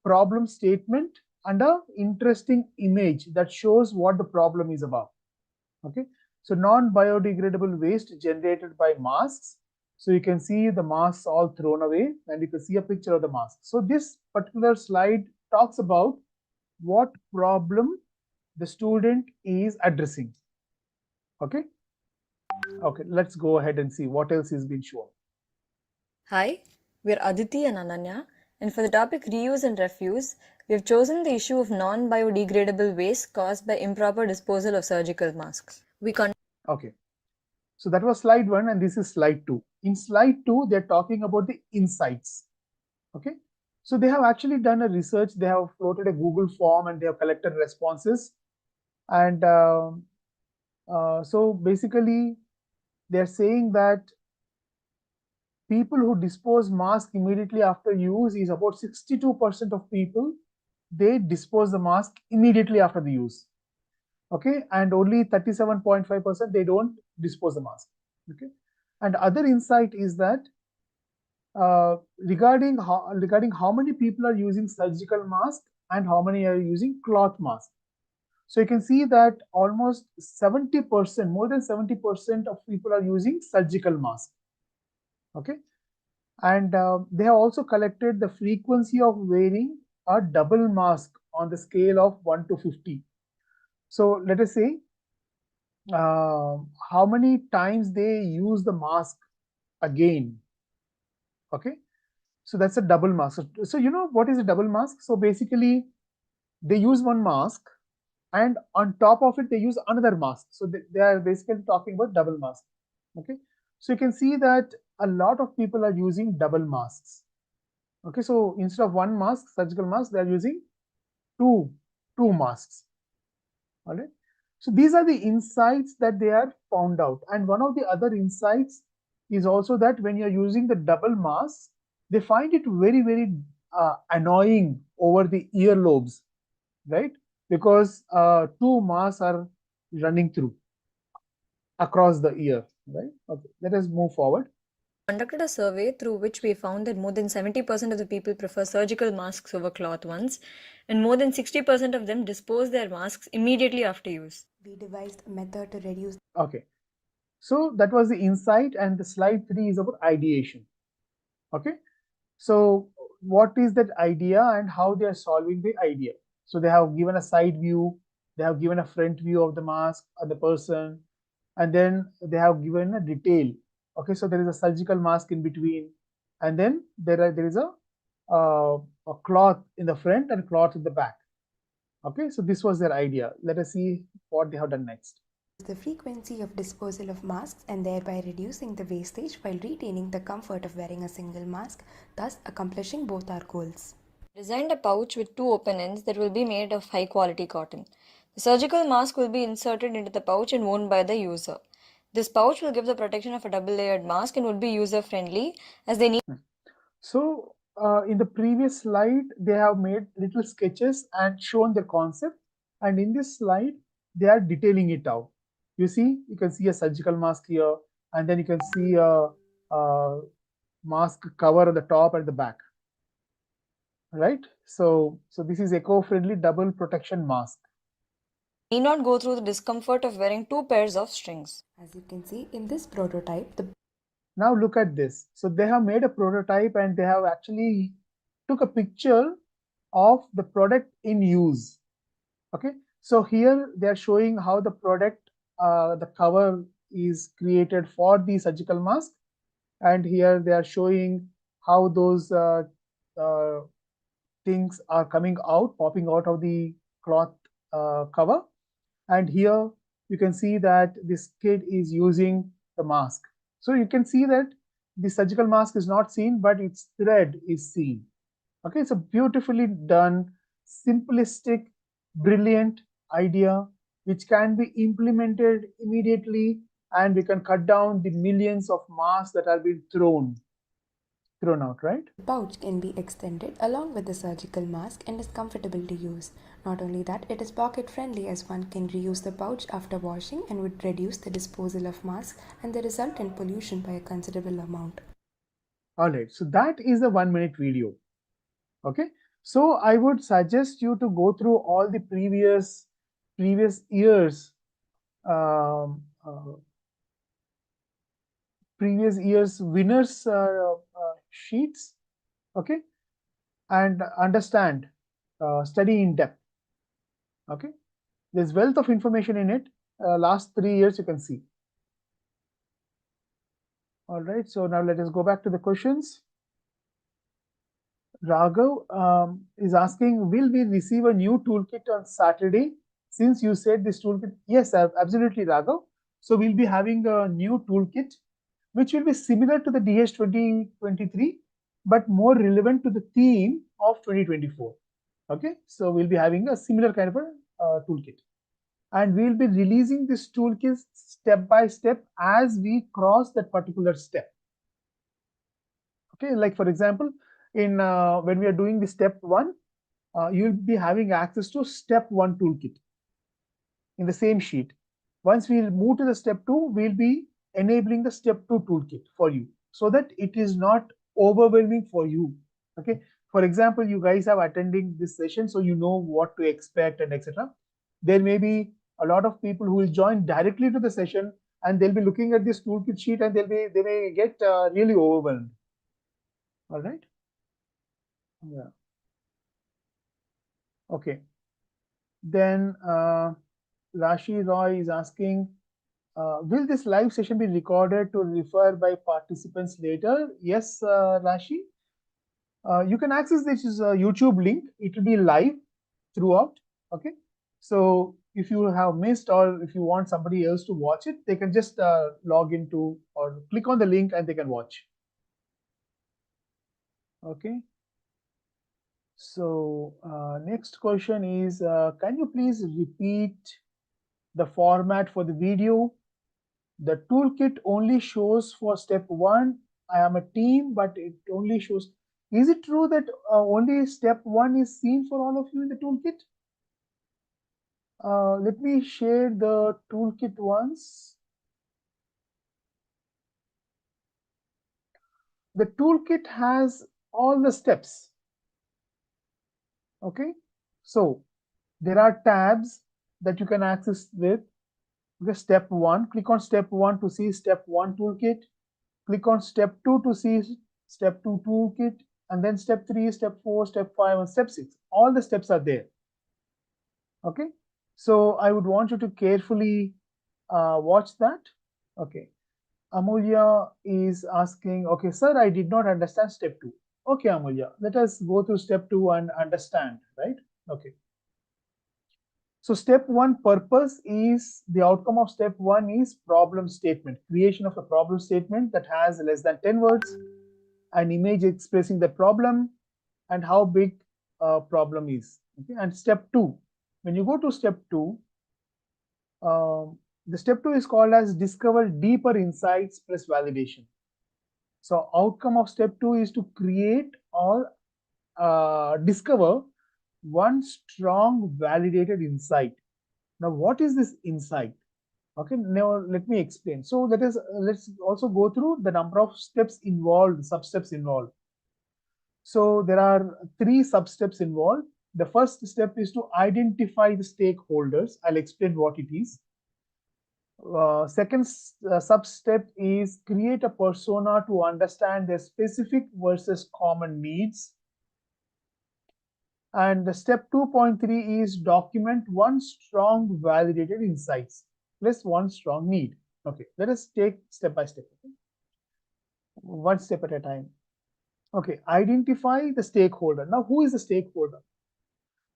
problem statement and a interesting image that shows what the problem is about. Okay. So non-biodegradable waste generated by masks. So you can see the masks all thrown away and you can see a picture of the mask. So this particular slide talks about what problem the student is addressing. Okay. Okay, let's go ahead and see what else is being shown. Hi, we're Aditi and Ananya, and for the topic reuse and refuse, we have chosen the issue of non-biodegradable waste caused by improper disposal of surgical masks. Okay, so that was slide 1 and this is slide 2. In slide 2, they're talking about the insights. Okay, so they have actually done a research. They have floated a Google form and they have collected responses. And so basically, they're saying that people who dispose mask immediately after use is about 62% of people. They dispose the mask immediately after the use. Okay, and only 37.5% they don't dispose the mask. Okay, and other insight is that regarding how many people are using surgical mask and how many are using cloth mask. So you can see that almost 70%, more than 70% of people are using surgical mask. Okay, And they have also collected the frequency of wearing a double mask on the scale of 1 to 50. So let us say how many times they use the mask again. Okay, so that's a double mask. So you know what is a double mask? So basically they use one mask and on top of it they use another mask. So they are basically talking about double mask. Okay, so you can see that a lot of people are using double masks. Okay, so instead of one mask, surgical mask, they are using two masks. All right. So these are the insights that they are found out. And one of the other insights is also that when you're using the double mask, they find it very, very annoying over the earlobes, right? Because two masks are running through across the ear, right? Okay, let us move forward. Conducted a survey through which we found that more than 70% of the people prefer surgical masks over cloth ones, and more than 60% of them dispose their masks immediately after use. We devised a method to reduce. Okay, so that was the insight, and the slide 3 is about ideation. Okay, so what is that idea and how they are solving the idea? So they have given a side view, they have given a front view of the mask or the person, and then they have given a detail. Okay, so there is a surgical mask in between, and then there is a cloth in the front and cloth in the back. Okay, so this was their idea. Let us see what they have done next. The frequency of disposal of masks and thereby reducing the wastage while retaining the comfort of wearing a single mask, thus accomplishing both our goals. Designed a pouch with two open ends that will be made of high quality cotton. The surgical mask will be inserted into the pouch and worn by the user. This pouch will give the protection of a double layered mask and would be user friendly as they need. So in the previous slide, they have made little sketches and shown the concept. And in this slide, they are detailing it out. You see, you can see a surgical mask here, and then you can see a mask cover at the top and the back. Right? So this is eco-friendly double protection mask. Need not go through the discomfort of wearing two pairs of strings. As you can see in this prototype, Now look at this. So they have made a prototype and they have actually took a picture of the product in use. Okay, so here they are showing how the product, the cover is created for the surgical mask, and here they are showing how those things are coming out, popping out of the cloth cover. And here you can see that this kid is using the mask. So you can see that the surgical mask is not seen, but its thread is seen. Okay, it's a beautifully done, simplistic, brilliant idea which can be implemented immediately, and we can cut down the millions of masks that are being thrown out, right? the pouch can be extended along with the surgical mask and is comfortable to use. Not only that, it is pocket friendly as one can reuse the pouch after washing and would reduce the disposal of masks and the resultant pollution by a considerable amount. All right, so that is a 1-minute video. Okay, so I would suggest you to go through all the previous years winners sheets, okay, and understand, study in depth. Okay, there's wealth of information in it. Last 3 years you can see. All right, so now let us go back to the questions. Raghav is asking, will we receive a new toolkit on Saturday? Since you said this toolkit, yes, absolutely, Raghav. So we'll be having a new toolkit, which will be similar to the DH2023, but more relevant to the theme of 2024. Okay, so we'll be having a similar kind of a toolkit. And we'll be releasing this toolkit step by step as we cross that particular step. Okay, like for example, in when we are doing the step 1, you'll be having access to step 1 toolkit in the same sheet. Once we move to the step 2, we'll be enabling the step 2 toolkit for you so that it is not overwhelming for you. Okay, for example, you guys are attending this session, so you know what to expect and etc. There may be a lot of people who will join directly to the session and they'll be looking at this toolkit sheet and they may get really overwhelmed. All right. Yeah. Okay. Then Rashi Roy is asking, will this live session be recorded to refer by participants later? Yes, Rashi. You can access this YouTube link. It will be live throughout. Okay. So if you have missed or if you want somebody else to watch it, they can just log into or click on the link and they can watch. Okay. So next question is, can you please repeat the format for the video? The toolkit only shows for step 1. I am a team, but it only shows. Is it true that only step 1 is seen for all of you in the toolkit? Let me share the toolkit once. The toolkit has all the steps. Okay, so there are tabs that you can access with. Okay, step 1, click on step 1 to see step 1 toolkit. Click on step 2 to see step 2 toolkit, and then step 3, step 4, step 5, and step 6. All the steps are there. Okay, so I would want you to carefully watch that. Okay, Amulya is asking, okay, sir, I did not understand step 2. Okay, Amulya, let us go through step 2 and understand, right? Okay. So step 1 purpose is, the outcome of step 1 is problem statement, creation of a problem statement that has less than 10 words, an image expressing the problem and how big a problem is. Okay. And step 2, when you go to step 2, the step 2 is called as discover deeper insights plus validation. So outcome of step 2 is to create or discover one strong validated insight. Now, what is this insight? Okay, now let me explain. So that is, let's also go through the number of steps involved, sub-steps involved. So there are 3 sub-steps involved. The first step is to identify the stakeholders. I'll explain what it is. Second sub-step is create a persona to understand their specific versus common needs. And the step 2.3 is document one strong validated insights plus one strong need. Okay, let us take step by step. Okay? One step at a time. Okay, identify the stakeholder. Now, who is the stakeholder?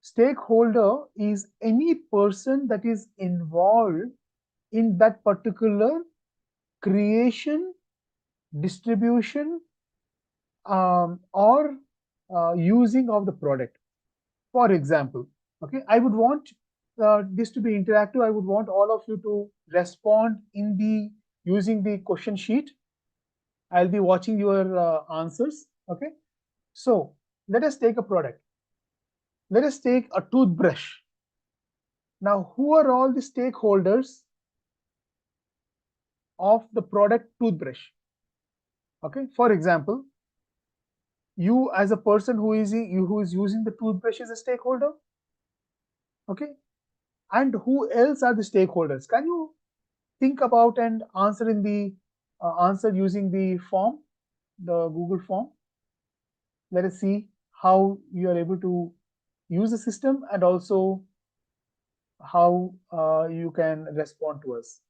Stakeholder is any person that is involved in that particular creation, distribution, or using of the product. For example, okay, I would want this to be interactive. I would want all of you to respond in the using the question sheet. I'll be watching your answers. Okay, so let us take a product. Let us take a toothbrush. Now, who are all the stakeholders of the product toothbrush? Okay, for example, you as a person who is using the toothbrush is a stakeholder. Okay, and who else are the stakeholders? Can you think about and answer in the answer using the form, the Google form? Let us see how you are able to use the system and also how you can respond to us.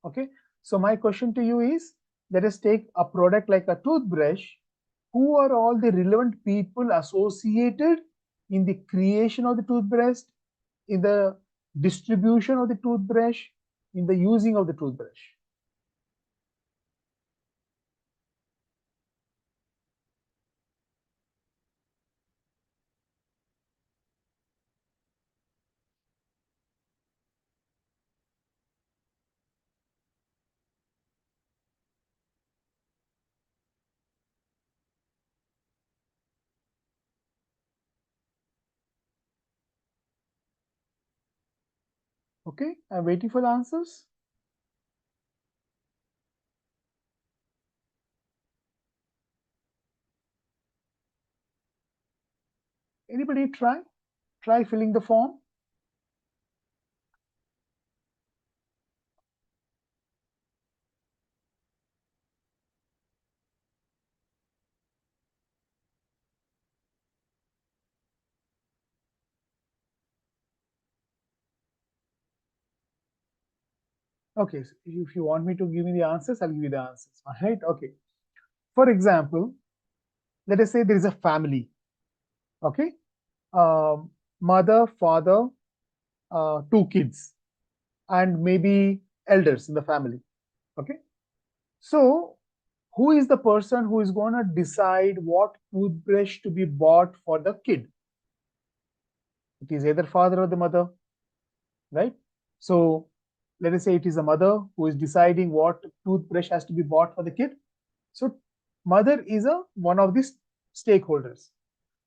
Okay, so my question to you is, let us take a product like a toothbrush. Who are all the relevant people associated in the creation of the toothbrush, in the distribution of the toothbrush, in the using of the toothbrush? Okay, I'm waiting for the answers. Anybody try? Try filling the form. Okay, so if you want me to give me the answers, I'll give you the answers. All right, okay. For example, let us say there is a family. Okay, mother, father, two kids, and maybe elders in the family. Okay, so who is the person who is going to decide what toothbrush to be bought for the kid? It is either father or the mother, right? So let us say it is the mother who is deciding what toothbrush has to be bought for the kid. So mother is one of the stakeholders.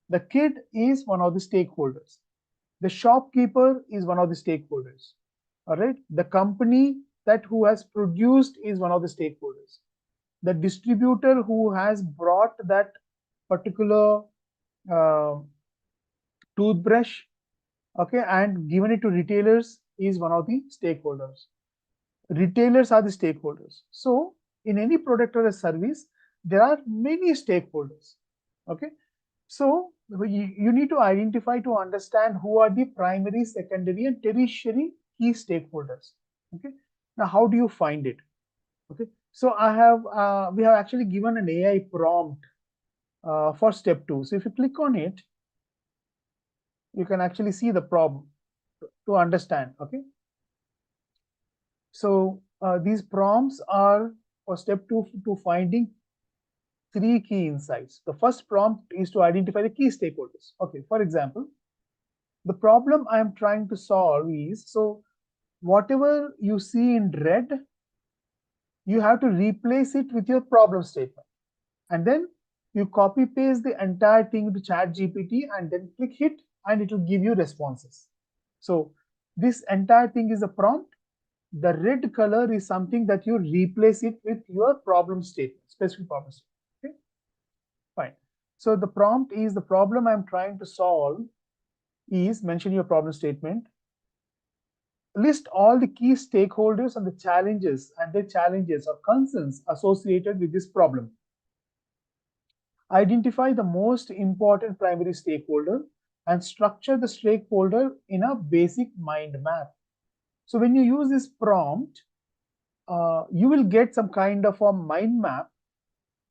The kid is one of the stakeholders. The shopkeeper is one of the stakeholders. All right. The company that who has produced is one of the stakeholders. The distributor who has brought that particular uh, toothbrush, okay, and given it to retailers is one of the stakeholders. Retailers are the stakeholders. So in any product or a service, there are many stakeholders. Okay. So you need to identify to understand who are the primary, secondary, and tertiary key stakeholders. Okay. Now, how do you find it? Okay. So we have actually given an AI prompt for step 2. So if you click on it, you can actually see the problem to understand. Okay. So these prompts are for step 2 to finding 3 key insights. The first prompt is to identify the key stakeholders. Okay, for example, the problem I am trying to solve is, so whatever you see in red, you have to replace it with your problem statement. And then you copy paste the entire thing to ChatGPT and then click hit and it will give you responses. So this entire thing is a prompt. The red color is something that you replace it with your problem statement, specific problem statement. Okay, fine. So the prompt is, the problem I'm trying to solve is, mention your problem statement. List all the key stakeholders and the challenges and their challenges or concerns associated with this problem. Identify the most important primary stakeholder and structure the stakeholder in a basic mind map. So when you use this prompt, you will get some kind of a mind map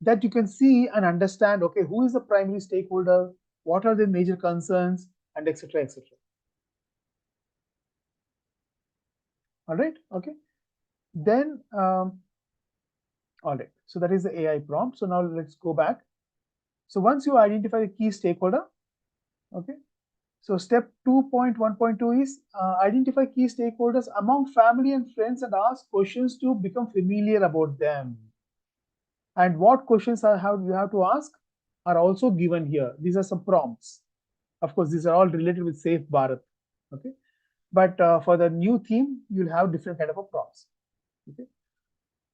that you can see and understand, okay, who is the primary stakeholder, what are the major concerns, and etc. etc. All right, okay. Then, all right, so that is the AI prompt. So now let's go back. So once you identify the key stakeholder, okay, so step 2.1.2 is identify key stakeholders among family and friends and ask questions to become familiar about them. And what questions you have to ask are also given here. These are some prompts. Of course, these are all related with Safe Bharat. Okay, but for the new theme, you'll have different kind of prompts. Okay.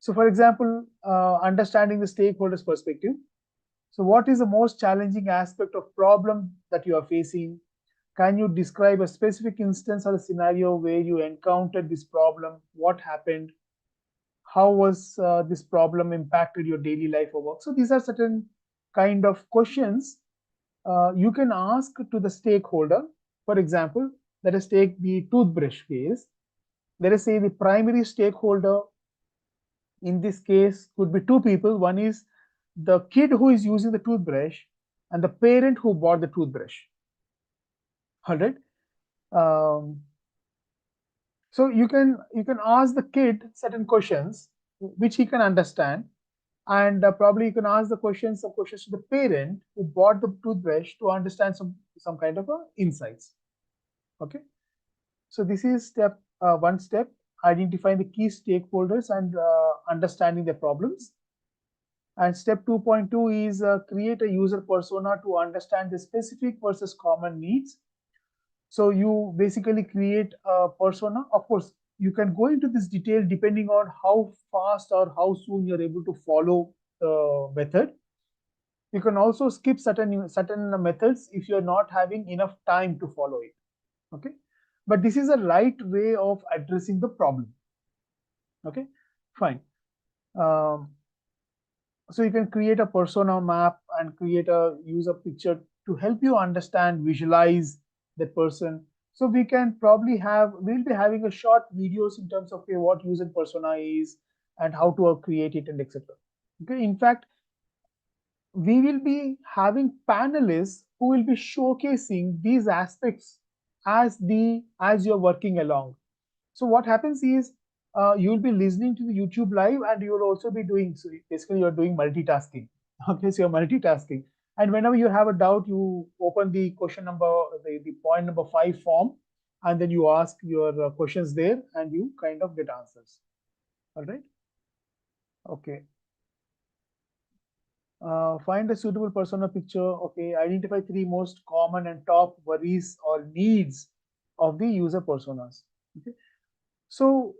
So, for example, understanding the stakeholders' perspective. So, what is the most challenging aspect of problem that you are facing? Can you describe a specific instance or a scenario where you encountered this problem? What happened? How was this problem impacted your daily life or work? So these are certain kind of questions you can ask to the stakeholder. For example, let us take the toothbrush case. Let us say the primary stakeholder in this case could be two people. One is the kid who is using the toothbrush and the parent who bought the toothbrush. All right. So you can ask the kid certain questions which he can understand, and probably you can ask some questions to the parent who bought the toothbrush to understand some kind of insights. Okay, so this is step one step, identifying the key stakeholders and understanding their problems. And step 2.2 is create a user persona to understand the specific versus common needs. So you basically create a persona. Of course, you can go into this detail depending on how fast or how soon you're able to follow the method. You can also skip certain methods if you're not having enough time to follow it. Okay, but this is a right way of addressing the problem. Okay, fine. So you can create a persona map and create a user picture to help you understand, visualize that person. So we can probably we'll be having a short videos in terms of what user persona is and how to create it and etc. Okay, in fact, we will be having panelists who will be showcasing these aspects as you're working along. So what happens is you'll be listening to the YouTube live and you'll also be doing, so basically you're doing multitasking. Okay, so you're multitasking. And whenever you have a doubt, you open the the point number 5 form, and then you ask your questions there and you kind of get answers. All right. Okay. Find a suitable persona picture. Okay, identify 3 most common and top worries or needs of the user personas. Okay, so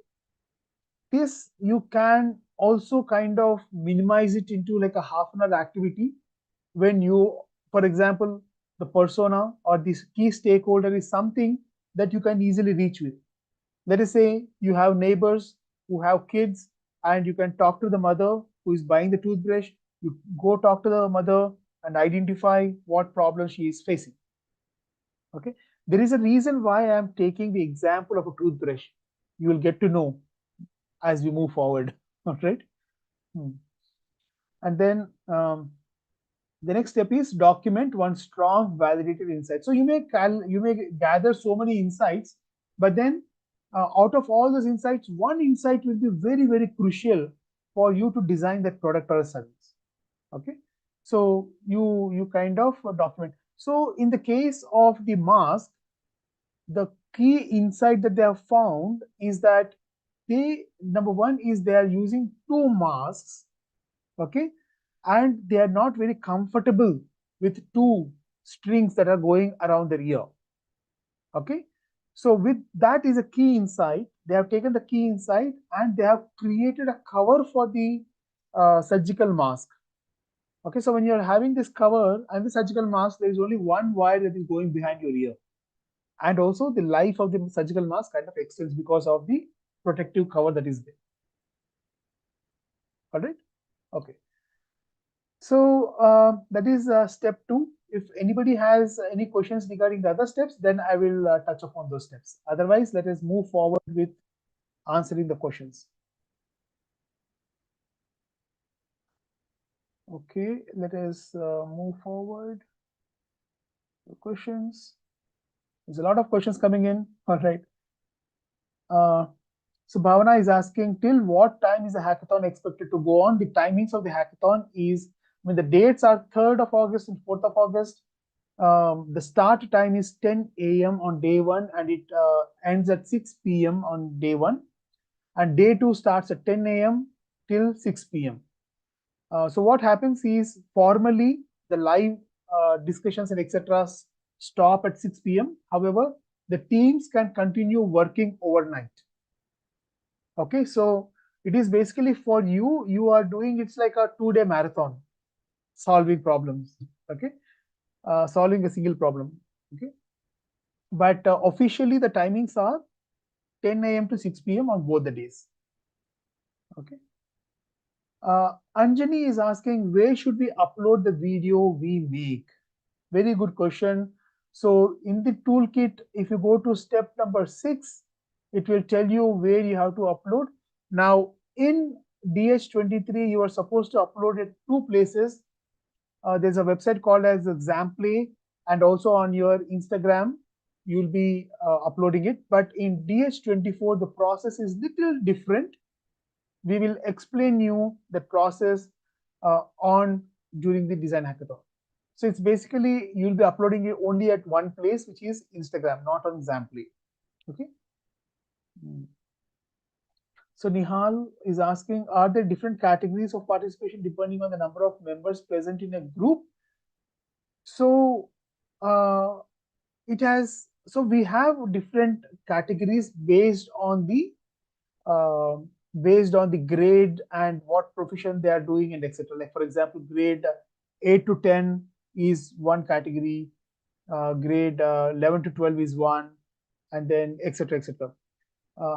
this you can also kind of minimize it into like a half-an-hour activity when you, for example, the persona or this key stakeholder is something that you can easily reach with. Let us say you have neighbors who have kids and you can talk to the mother who is buying the toothbrush. You go talk to the mother and identify what problem she is facing. Okay, there is a reason why I am taking the example of a toothbrush. You will get to know as we move forward. All right. And then the next step is document one strong validated insight. So you may gather so many insights, but then out of all those insights, one insight will be very, very crucial for you to design that product or service. Okay, so you kind of document. So in the case of the mask, the key insight that they have found is that number one is they are using 2 masks. Okay, and they are not very comfortable with 2 strings that are going around their ear. Okay, so with that is a key insight. They have taken the key insight and they have created a cover for the surgical mask. Okay, so when you're having this cover and the surgical mask, there is only one wire that is going behind your ear, and also the life of the surgical mask kind of extends because of the protective cover that is there. All right. Okay. So that is step 2. If anybody has any questions regarding the other steps, then I will touch upon those steps. Otherwise, let us move forward with answering the questions. Okay, let us move forward. The questions. There's a lot of questions coming in. All right. So Bhavana is asking, till what time is the hackathon expected to go on? The timings of the hackathon is, I mean, the dates are 3rd of August and 4th of August. The start time is 10 a.m. on day 1 and it ends at 6 p.m. on day 1. And day 2 starts at 10 a.m. till 6 p.m. So what happens is formally the live discussions and etc. stop at 6 p.m. However, the teams can continue working overnight. Okay, so it is basically for you are doing, it's like a 2-day marathon solving problems. Okay, solving a single problem. Okay, but officially the timings are 10 a.m. to 6 p.m. on both the days. Okay. Anjani is asking, where should we upload the video we make? Very good question. So in the toolkit, if you go to step number 6, it will tell you where you have to upload. Now in DH23, you are supposed to upload it 2 places. There's a website called as Examplay, and also on your Instagram, you'll be uploading it. But in DH24, the process is little different. We will explain you the process during the design hackathon. So it's basically you'll be uploading it only at one place, which is Instagram, not on Examplay. Okay. So Nihal is asking, are there different categories of participation depending on the number of members present in a group? So we have different categories based on the grade and what profession they are doing and etc. Like for example, grade 8 to 10 is one category, grade 11 to 12 is one, and then etc. etc.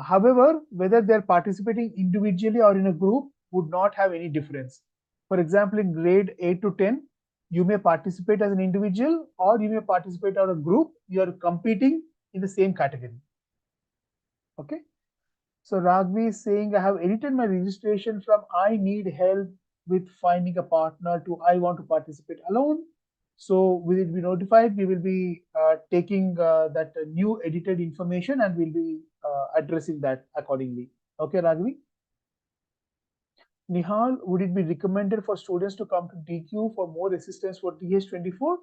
However, whether they are participating individually or in a group would not have any difference. For example, in grade 8 to 10, you may participate as an individual or you may participate as a group. You are competing in the same category. Okay. So Ragvi is saying, I have edited my registration from I need help with finding a partner to I want to participate alone. So will it be notified? We will be taking that new edited information and we'll be addressing that accordingly. Okay, Ragvi? Nihal, would it be recommended for students to come to DQ for more assistance for DH24?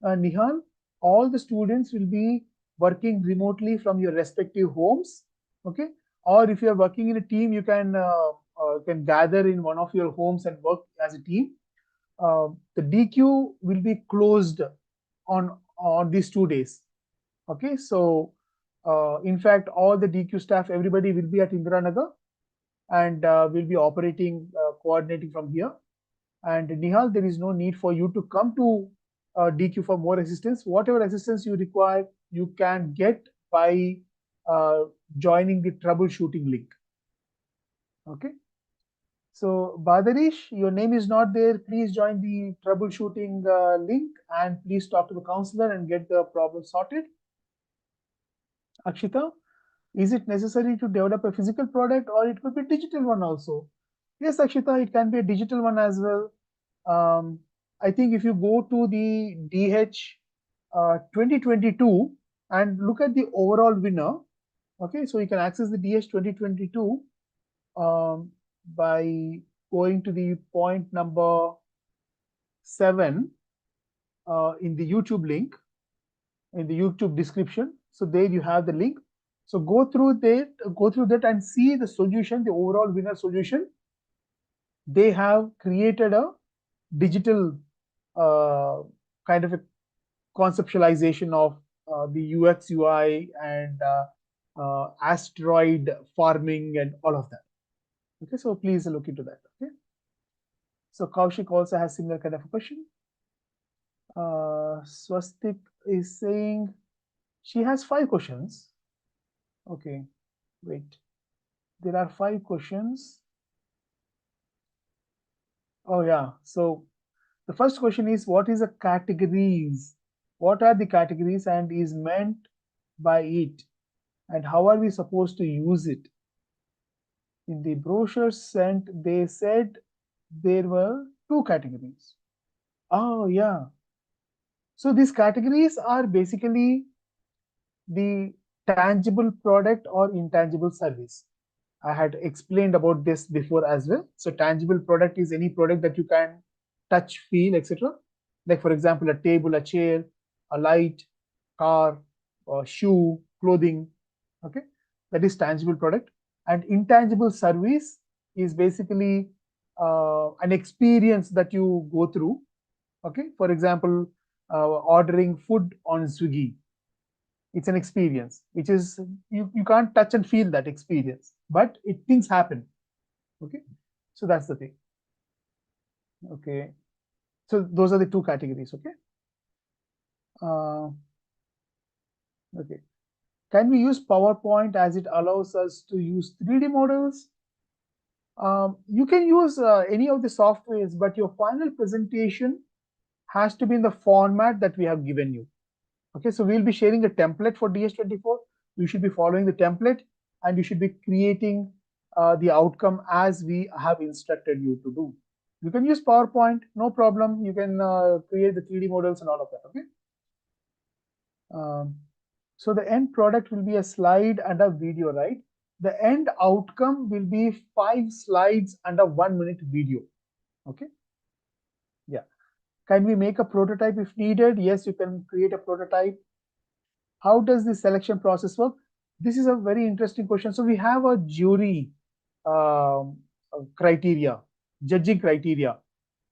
Nihal, all the students will be working remotely from your respective homes. Okay, or if you are working in a team, you can gather in one of your homes and work as a team. The DQ will be closed on these 2 days. Okay, so in fact, all the DQ staff, everybody will be at Indiranagar and will be operating, coordinating from here. And Nihal, there is no need for you to come to DQ for more assistance. Whatever assistance you require, you can get by joining the troubleshooting link. Okay. So Badarish, your name is not there. Please join the troubleshooting link and please talk to the counselor and get the problem sorted. Akshita, is it necessary to develop a physical product or it could be a digital one also? Yes, Akshita, it can be a digital one as well. I think if you go to the DH 2022 and look at the overall winner, okay, so you can access the DH 2022 by going to the point number 7 in the YouTube link, in the YouTube description. So there you have the link. So go through that and see the solution, the overall winner solution. They have created a digital kind of a conceptualization of the UX, UI, and asteroid farming and all of that. Okay, so please look into that. Okay. So Kaushik also has similar kind of a question. Swastik is saying she has 5 questions. Okay, wait. There are 5 questions. Oh yeah. So the first question is, what is the categories? What are the categories and is meant by it? And how are we supposed to use it? In the brochure sent, they said there were 2 categories. Oh yeah. So these categories are basically the tangible product or intangible service. I had explained about this before as well. So tangible product is any product that you can touch, feel, etc. Like for example, a table, a chair, a light, car, or shoe, clothing. Okay, that is tangible product. And intangible service is basically an experience that you go through. Okay, for example, ordering food on Swiggy. It's an experience, which is you can't touch and feel that experience, but things happen. Okay, so that's the thing. Okay, so those are the 2 categories. Okay. Okay. Can we use PowerPoint as it allows us to use 3D models? You can use any of the softwares, but your final presentation has to be in the format that we have given you. Okay, so we'll be sharing a template for DH24. You should be following the template and you should be creating the outcome as we have instructed you to do. You can use PowerPoint, no problem. You can create the 3D models and all of that. Okay. So the end product will be a slide and a video, right? The end outcome will be 5 slides and a 1-minute video. Okay. Yeah. Can we make a prototype if needed? Yes, you can create a prototype. How does the selection process work? This is a very interesting question. So we have a jury criteria, judging criteria.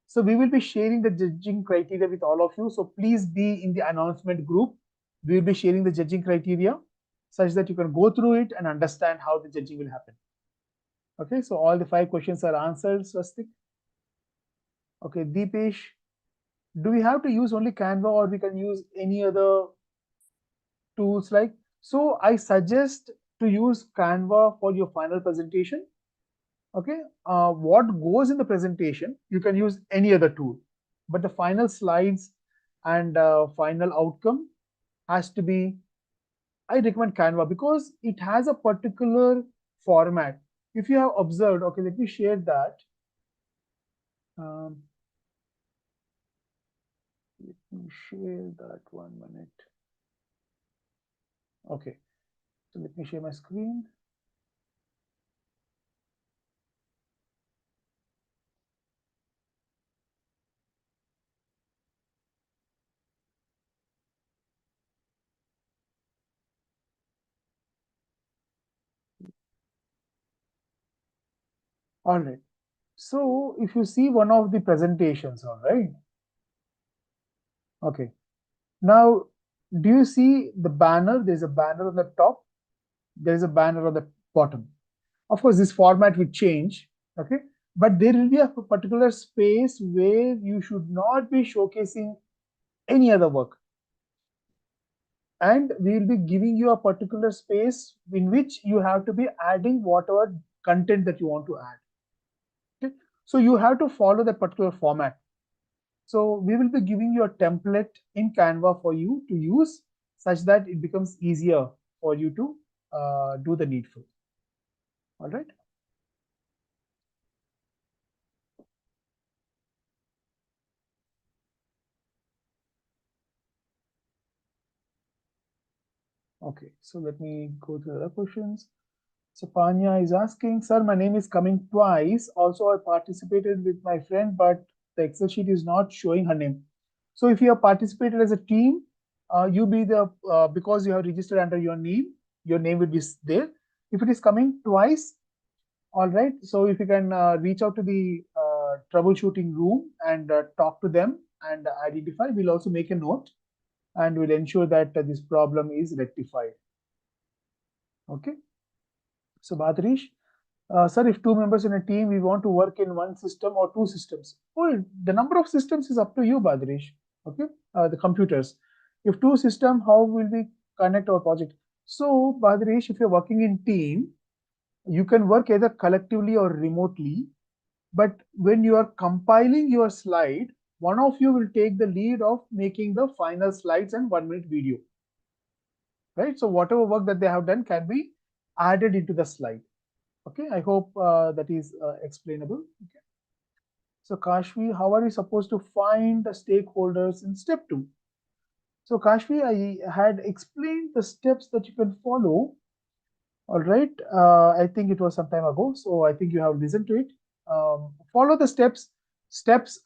So we will be sharing the judging criteria with all of you. So please be in the announcement group. We will be sharing the judging criteria such that you can go through it and understand how the judging will happen. Okay, so all the 5 questions are answered, Swastik. Okay, Deepesh, do we have to use only Canva or we can use any other tools like? So I suggest to use Canva for your final presentation. Okay, what goes in the presentation, you can use any other tool, but the final slides and final outcome has to be I recommend Canva because it has a particular format. If you have observed, okay, let me share that. Let me share that 1 minute. Okay, so let me share my screen. All right. So if you see one of the presentations, all right. Okay. Now, do you see the banner? There's a banner on the top. There's a banner on the bottom. Of course, this format will change. Okay. But there will be a particular space where you should not be showcasing any other work. And we will be giving you a particular space in which you have to be adding whatever content that you want to add. Okay. So you have to follow that particular format. So we will be giving you a template in Canva for you to use such that it becomes easier for you to do the needful. All right. Okay, so let me go to the other questions. So Panya is asking, sir, my name is coming twice. Also, I participated with my friend, but the Excel sheet is not showing her name. So if you have participated as a team, you be the because you have registered under your name will be there. If it is coming twice, all right. So if you can reach out to the troubleshooting room and talk to them and identify, we'll also make a note and we'll ensure that this problem is rectified. Okay. So Badrish, sir, if 2 members in a team, we want to work in one system or 2 systems. Oh, the number of systems is up to you, Badrish. Okay, the computers. If 2 systems, how will we connect our project? So Badrish, if you're working in team, you can work either collectively or remotely. But when you are compiling your slide, one of you will take the lead of making the final slides and 1 minute video. Right? So whatever work that they have done can be added into the slide. Okay, I hope that is explainable. Okay. So Kashvi, how are you supposed to find the stakeholders in step 2? So Kashvi, I had explained the steps that you can follow. All right, I think it was some time ago, so I think you have listened to it. Follow the steps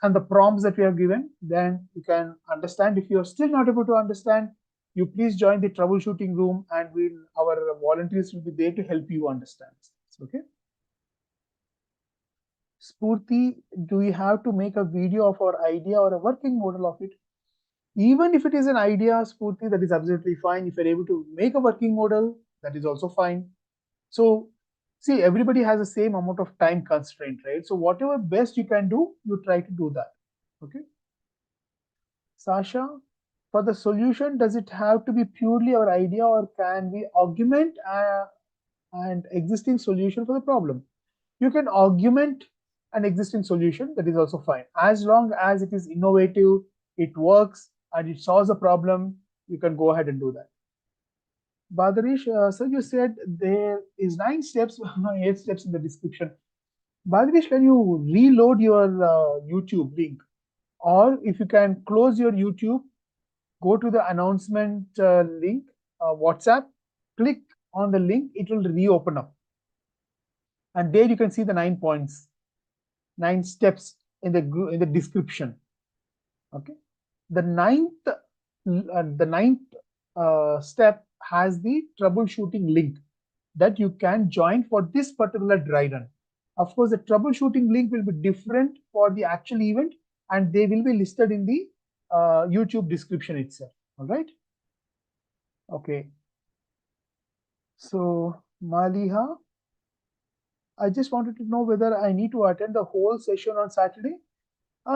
and the prompts that we have given, then you can understand. If you are still not able to understand, you please join the troubleshooting room and our volunteers will be there to help you understand. Okay. Spurti, do we have to make a video of our idea or a working model of it? Even if it is an idea, Spurti, that is absolutely fine. If you're able to make a working model, that is also fine. So, see, everybody has the same amount of time constraint, right? So, whatever best you can do, you try to do that. Okay. Sasha, for the solution, does it have to be purely our idea or can we augment an existing solution for the problem? You can augment an existing solution, that is also fine. As long as it is innovative, it works, and it solves a problem, you can go ahead and do that. Badarish, so you said there is 9 steps, 8 steps in the description. Badarish, can you reload your YouTube link? Or if you can close your YouTube, go to the announcement link, WhatsApp, click on the link, it will reopen up. And there you can see the 9 points, 9 steps in the description. Okay. The ninth step has the troubleshooting link that you can join for this particular dry run. Of course, the troubleshooting link will be different for the actual event and they will be listed in the YouTube description itself. All right. Okay. So Maliha, I just wanted to know whether I need to attend the whole session on Saturday.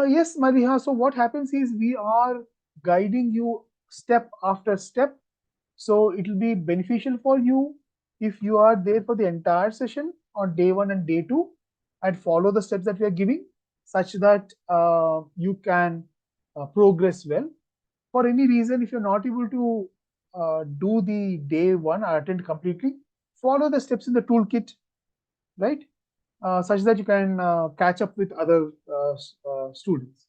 Yes, Maliha. So what happens is we are guiding you step after step. So it will be beneficial for you if you are there for the entire session on day 1 and day 2 and follow the steps that we are giving such that you can progress well. For any reason, if you're not able to do the day one or attend completely, follow the steps in the toolkit, right? Such that you can catch up with other students.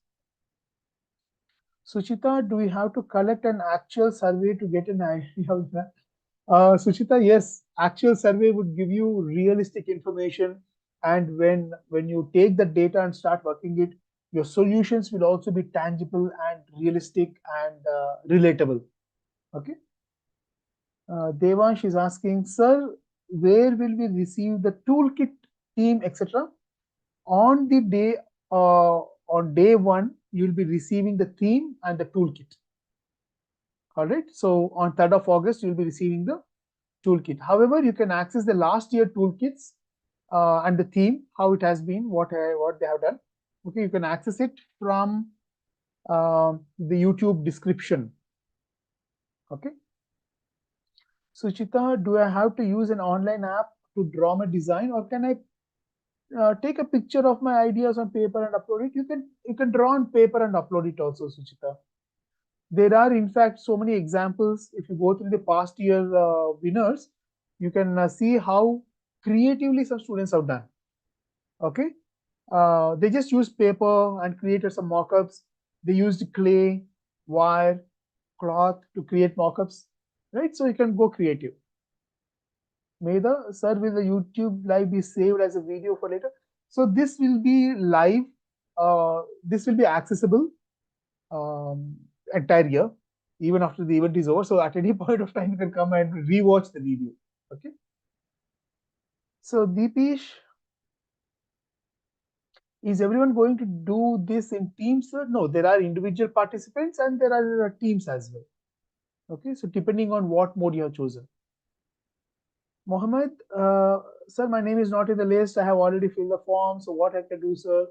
Suchita, do we have to collect an actual survey to get an idea of that? Suchita, yes, actual survey would give you realistic information, and when you take the data and start working it, your solutions will also be tangible and realistic and relatable. Okay. Devansh is asking, sir, where will we receive the toolkit, team, etc.? On the day, on day one, you will be receiving the theme and the toolkit. All right. So on 3rd of August, you'll be receiving the toolkit. However, you can access the last year toolkits and the theme, how it has been, what they have done. Okay, you can access it from the YouTube description. Okay. Suchita, do I have to use an online app to draw my design, or can I take a picture of my ideas on paper and upload it? You can draw on paper and upload it also, Suchita. There are in fact so many examples. If you go through the past year winners, you can see how creatively some students have done. Okay, they just used paper and created some mockups. They used clay, wire, cloth to create mockups, right? So you can go creative. Medha, sir, will the YouTube live be saved as a video for later? So this will be live. This will be accessible entire year, even after the event is over. So at any point of time, you can come and rewatch the video. Okay. So Deepish, is everyone going to do this in teams? No, there are individual participants and there are teams as well. Okay, so depending on what mode you have chosen. Mohammed, sir, my name is not in the list. I have already filled the form. So what I can do, sir?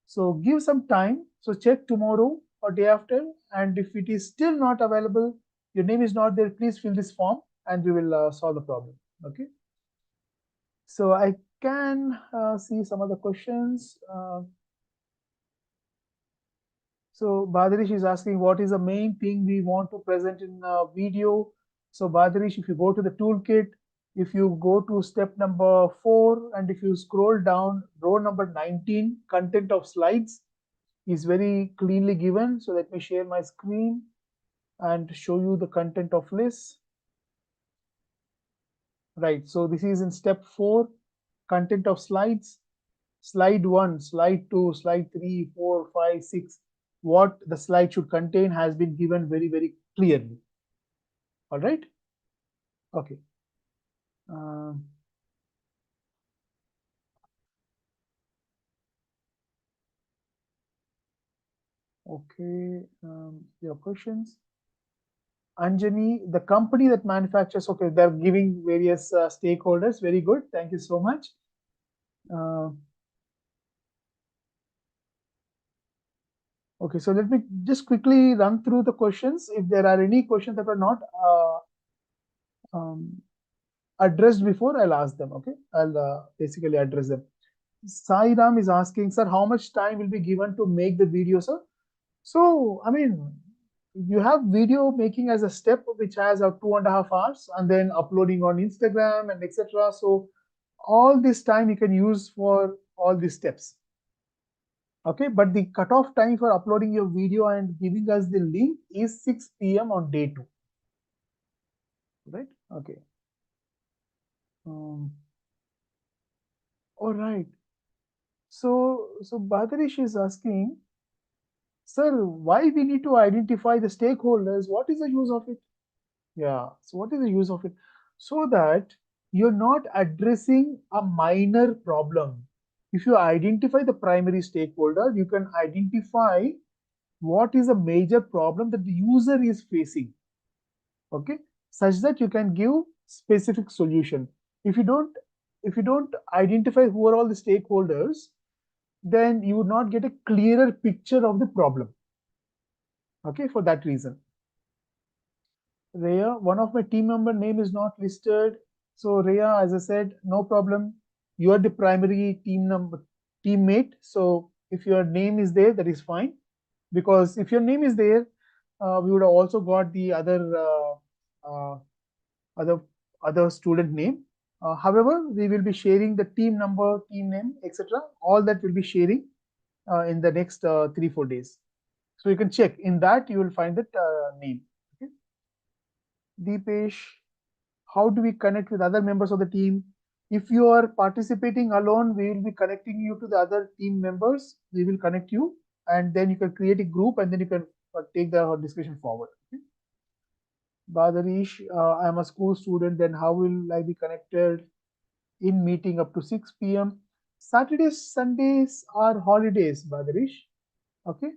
So give some time. So check tomorrow or day after. And if it is still not available, your name is not there, please fill this form and we will solve the problem. Okay. So I can see some other questions. So Badrish is asking, what is the main thing we want to present in a video? So Badrish, if you go to the toolkit, if you go to step number 4, and if you scroll down, row number 19, content of slides is very cleanly given. So let me share my screen and show you the content of list. Right, so this is in step 4, content of slides. Slide 1, slide 2, slide 3, 4, 5, 6. What the slide should contain has been given very, very clearly. All right. Okay. Okay. Your questions. Anjani, the company that manufactures, okay, they're giving various stakeholders. Very good. Thank you so much. Okay, so let me just quickly run through the questions. If there are any questions that are not addressed before, I'll ask them. Okay, I'll basically address them. Sai Ram is asking, sir, how much time will be given to make the video, sir? So, I mean, you have video making as a step which has 2.5 hours, and then uploading on Instagram and etc. So, all this time you can use for all these steps. Okay, but the cutoff time for uploading your video and giving us the link is 6 p.m. on day 2. Right? Okay. All right. So Bhadresh is asking, sir, why we need to identify the stakeholders? What is the use of it? Yeah. So what is the use of it? So that you're not addressing a minor problem. If you identify the primary stakeholder, you can identify what is a major problem that the user is facing. Okay, such that you can give specific solution. If you don't identify who are all the stakeholders, then you would not get a clearer picture of the problem. Okay, for that reason. Rhea, one of my team member name is not listed. So Rhea, as I said, no problem. You are the primary teammate. So if your name is there, that is fine. Because if your name is there, we would have also got the other other student name. However, we will be sharing the team number, team name, etc. All that will be sharing in the next 3-4 days. So you can check in that, you will find that name. Okay. Deepesh, how do we connect with other members of the team? If you are participating alone, we will be connecting you to the other team members. We will connect you, and then you can create a group, and then you can take the discussion forward. Okay. Badarish, I am a school student, then how will I be connected in meeting up to 6 p.m.? Saturdays, Sundays are holidays, Badarish. Okay.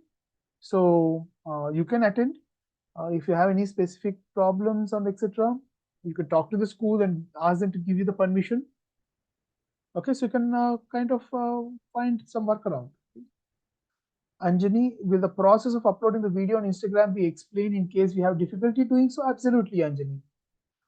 So you can attend. If you have any specific problems or etc., you can talk to the school and ask them to give you the permission. Okay, so you can kind of find some workaround. Anjani, will the process of uploading the video on Instagram be explained in case we have difficulty doing so? Absolutely, Anjani.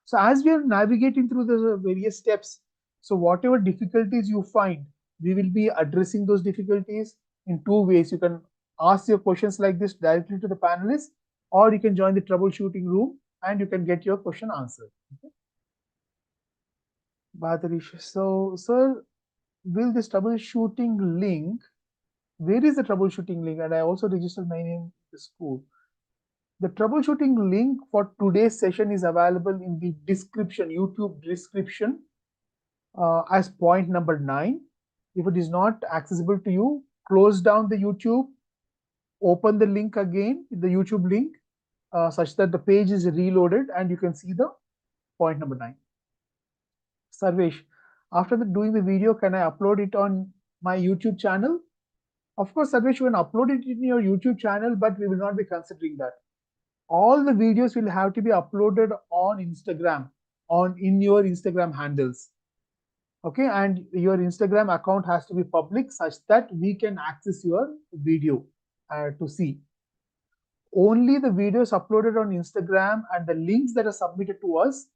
So as we are navigating through the various steps, so whatever difficulties you find, we will be addressing those difficulties in two ways. You can ask your questions like this directly to the panelists, or you can join the troubleshooting room and you can get your question answered. Okay. Badarish, so sir, will this troubleshooting link, where is the troubleshooting link? And I also registered my name in the school. The troubleshooting link for today's session is available in the description, YouTube description, as point number 9. If it is not accessible to you, close down the YouTube, open the link again, the YouTube link, such that the page is reloaded and you can see the point number 9. Sarvesh, after doing the video, can I upload it on my YouTube channel? Of course, Sarvesh, you can upload it in your YouTube channel, but we will not be considering that. All the videos will have to be uploaded on Instagram, in your Instagram handles. Okay, and your Instagram account has to be public such that we can access your video to see. Only the videos uploaded on Instagram and the links that are submitted to us,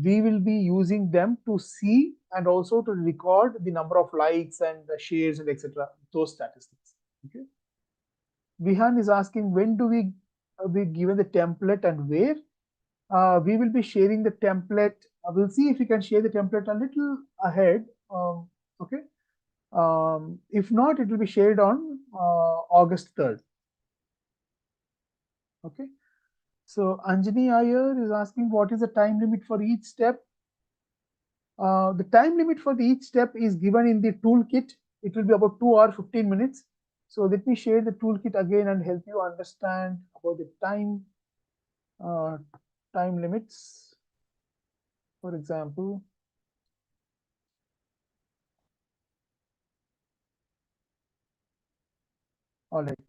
we will be using them to see and also to record the number of likes and the shares and etc. Those statistics. Okay. Vihan is asking, when do we be given the template and where? We will be sharing the template. We'll see if we can share the template a little ahead. Okay. If not, it will be shared on August 3rd. Okay. So Anjani Iyer is asking, what is the time limit for each step? The time limit for each step is given in the toolkit. It will be about 2 hours 15 minutes. So let me share the toolkit again and help you understand about the time limits. For example, all right.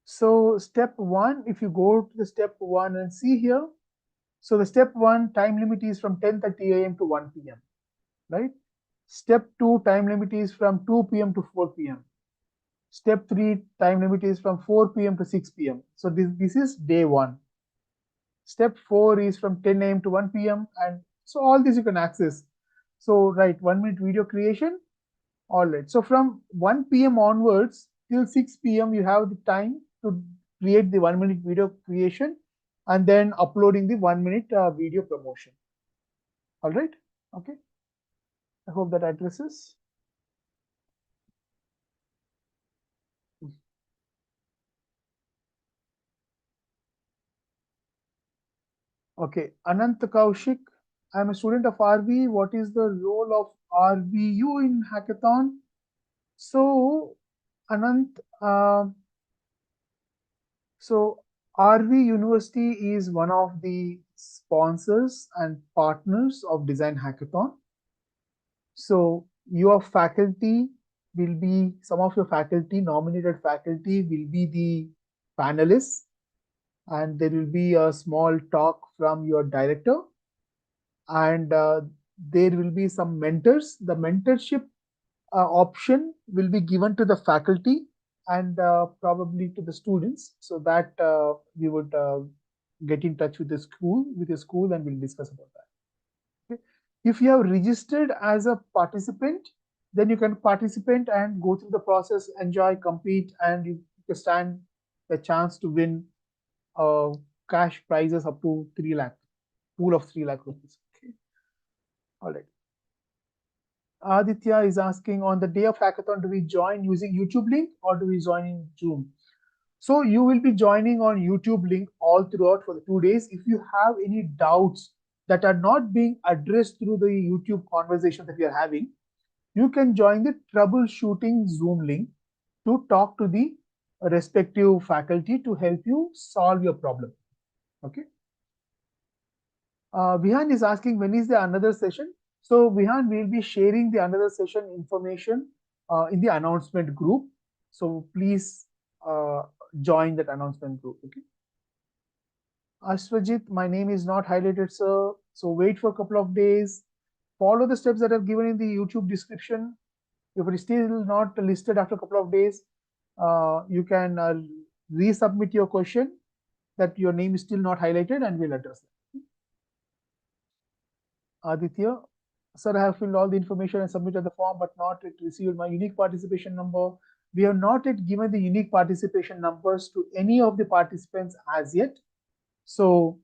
So step 1, if you go to the step 1 and see here, so the step 1 time limit is from 10:30 a.m. to 1 p.m. right? Step 2 time limit is from 2 p.m. to 4 p.m. Step 3 time limit is from 4 p.m. to 6 p.m. So this is day 1. Step 4 is from 10 a.m. to 1 p.m. and so all this you can access. So right, 1 minute video creation. All right. So from 1 p.m. onwards till 6 p.m. you have the time to create the 1 minute video creation and then uploading the 1 minute video promotion. All right. Okay. I hope that addresses. Okay, Anant Kaushik, I am a student of RV. What is the role of RVU in hackathon? So, Anant, so RV University is one of the sponsors and partners of Design Hackathon. So, your faculty will be, some of your faculty, nominated faculty will be the panelists, and there will be a small talk from your director, and there will be some mentors. The mentorship option will be given to the faculty and probably to the students, so that we would get in touch with the school, and we'll discuss about that. Okay. If you have registered as a participant, then you can participate and go through the process, enjoy, compete, and you can stand a chance to win cash prizes up to 3 lakh. pool of 3 lakh rupees. Okay. All right. Aditya is asking, on the day of hackathon, do we join using YouTube link or do we join in Zoom? So you will be joining on YouTube link all throughout for the 2 days. If you have any doubts that are not being addressed through the YouTube conversation that we are having, you can join the troubleshooting Zoom link to talk to the respective faculty to help you solve your problem. Okay. Vihan is asking, when is the another session? So Vihan will be sharing the another session information in the announcement group. So please join that announcement group. Okay. Ashwajit, my name is not highlighted, sir. So wait for a couple of days. Follow the steps that are given in the YouTube description. If it is still not listed after a couple of days, you can resubmit your question that your name is still not highlighted and we'll address it. Aditya, sir, I have filled all the information and submitted the form, but not yet received my unique participation number. We have not yet given the unique participation numbers to any of the participants as yet. So,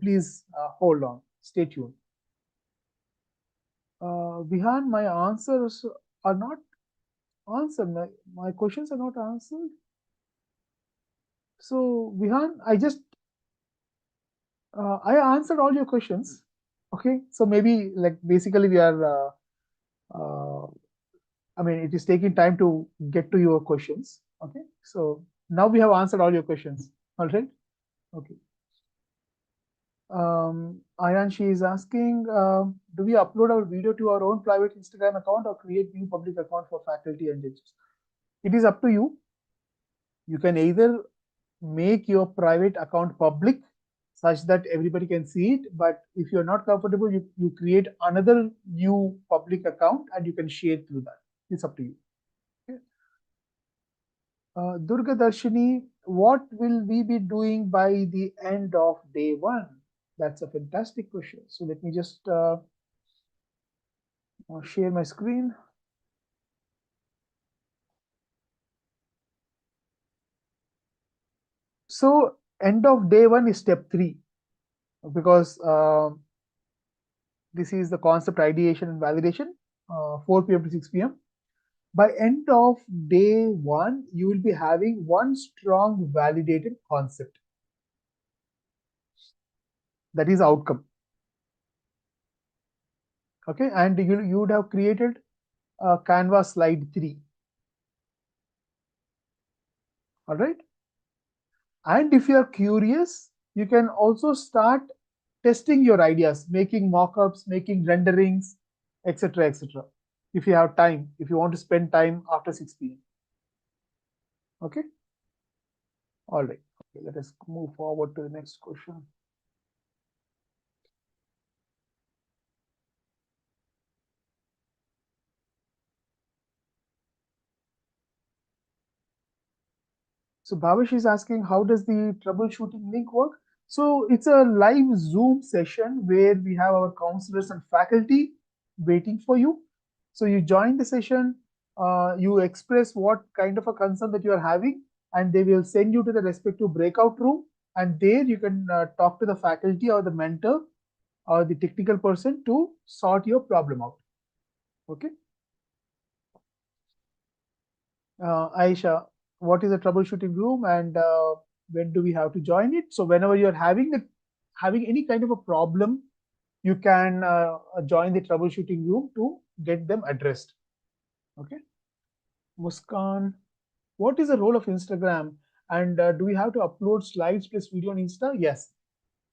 please hold on, stay tuned. Vihan, my answers are not answered. My questions are not answered. So, Vihan, I answered all your questions. Okay, so maybe like basically we are, I mean, it is taking time to get to your questions. Okay, so now we have answered all your questions. All right. Okay. Ayanshi is asking, do we upload our video to our own private Instagram account or create new public account for faculty and judges? It is up to you. You can either make your private account public such that everybody can see it, but if you're not comfortable, you create another new public account and you can share through that. It's up to you. Okay. Durga Darshini, what will we be doing by the end of day 1? That's a fantastic question. So let me just share my screen. So end of day 1 is step 3, because this is the concept ideation and validation, 4 p.m. to 6 p.m. By end of day 1, you will be having one strong validated concept. That is outcome. Okay, and you would have created Canva slide 3. All right. And if you are curious, you can also start testing your ideas, making mock-ups, making renderings, etc., etc. If you have time, if you want to spend time after 6 p.m. Okay. All right. Okay, let us move forward to the next question. So Bhavesh is asking, how does the troubleshooting link work? So it's a live Zoom session where we have our counselors and faculty waiting for you. So you join the session, you express what kind of a concern that you are having, and they will send you to the respective breakout room. And there you can talk to the faculty or the mentor or the technical person to sort your problem out. Okay. Aisha, what is a troubleshooting room and when do we have to join it? So whenever you're having any kind of a problem, you can join the troubleshooting room to get them addressed. Okay. Muskan, what is the role of Instagram and do we have to upload slides plus video on Insta? Yes.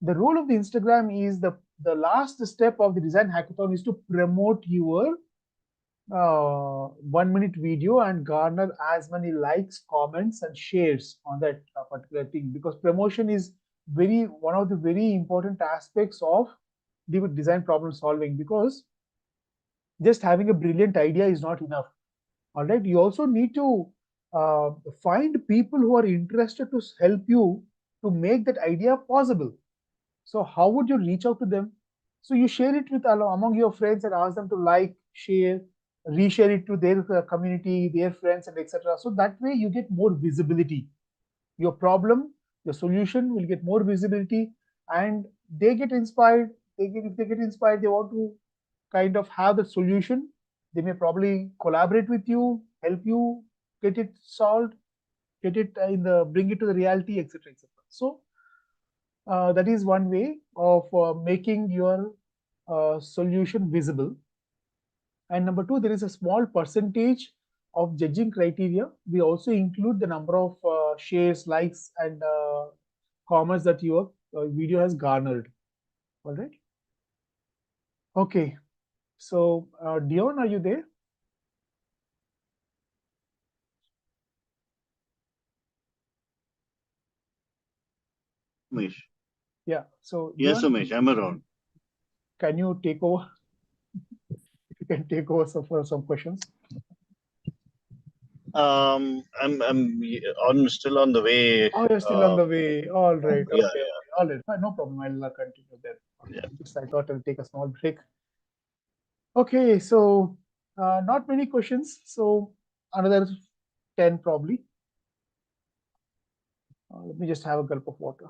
The role of the Instagram is the last step of the design hackathon is to promote your 1-minute video and garner as many likes, comments, and shares on that particular thing, because promotion is one of the very important aspects of the design problem solving, because just having a brilliant idea is not enough. All right, you also need to find people who are interested to help you to make that idea possible. So how would you reach out to them? So you share it with among your friends and ask them to like, share, reshare it to their community, their friends, and etc. So that way you get more visibility. Your problem, your solution will get more visibility. and they get inspired. If they get inspired, they want to kind of have the solution. They may probably collaborate with you, help you get it solved, get it bring it to the reality, etc., etc. So that is one way of making your solution visible. And number two, there is a small percentage of judging criteria. We also include the number of shares, likes, and comments that your video has garnered. All right. Okay. So, Dion, are you there? Umesh. Yeah. So, Yes, Dion, Umesh, I'm around. can you take over? You can take over for some questions. I'm still on the way. Oh, you're still on the way. All right. Yeah, Okay. All right. No problem. I'll continue there. Yeah. Just I thought I'll take a small break. Okay. So, not many questions. So, another 10 probably. Let me just have a gulp of water.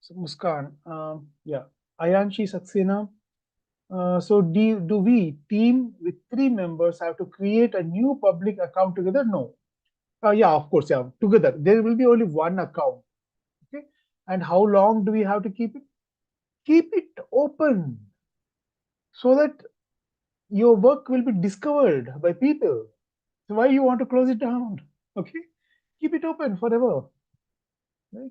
So, Muskan, yeah. Ayanshi Saxena. So do we, team with 3 members, have to create a new public account together? No. Yeah, of course, yeah. Together. There will be only one account. Okay. And how long do we have to keep it? Keep it open so that your work will be discovered by people. So why you want to close it down? Okay. Keep it open forever. Right?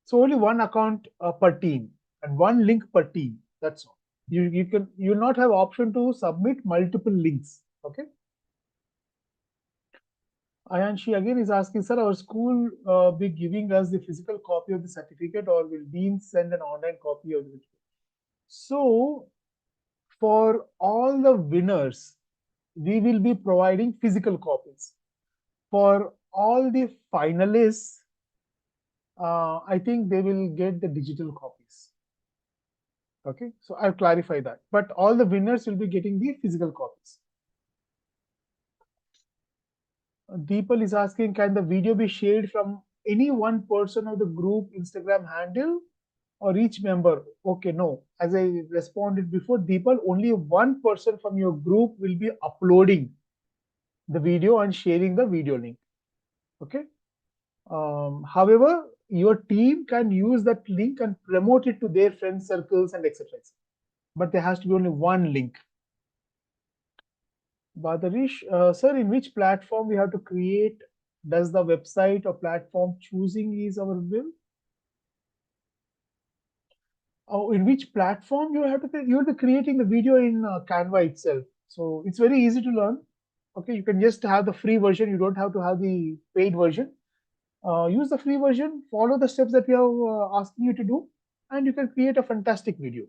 So only one account per team and one link per team. That's all. You not have option to submit multiple links. Okay. Ayanshi again is asking, sir, our school be giving us the physical copy of the certificate, or will Dean send an online copy of it? So for all the winners, we will be providing physical copies. For all the finalists, I think they will get the digital copies. Okay, so I'll clarify that. But all the winners will be getting the physical copies. Deepal is asking, can the video be shared from any one person of the group Instagram handle or each member? Okay, no. As I responded before, Deepal, only one person from your group will be uploading the video and sharing the video link. Okay. However, your team can use that link and promote it to their friend circles and etc. But there has to be only one link. Badarish, sir, in which platform we have to create? Does the website or platform choosing is our will? Oh, in which platform you have to? You will be creating the video in Canva itself. So it's very easy to learn. Okay, you can just have the free version. You don't have to have the paid version. Use the free version. Follow the steps that we are asking you to do, and you can create a fantastic video.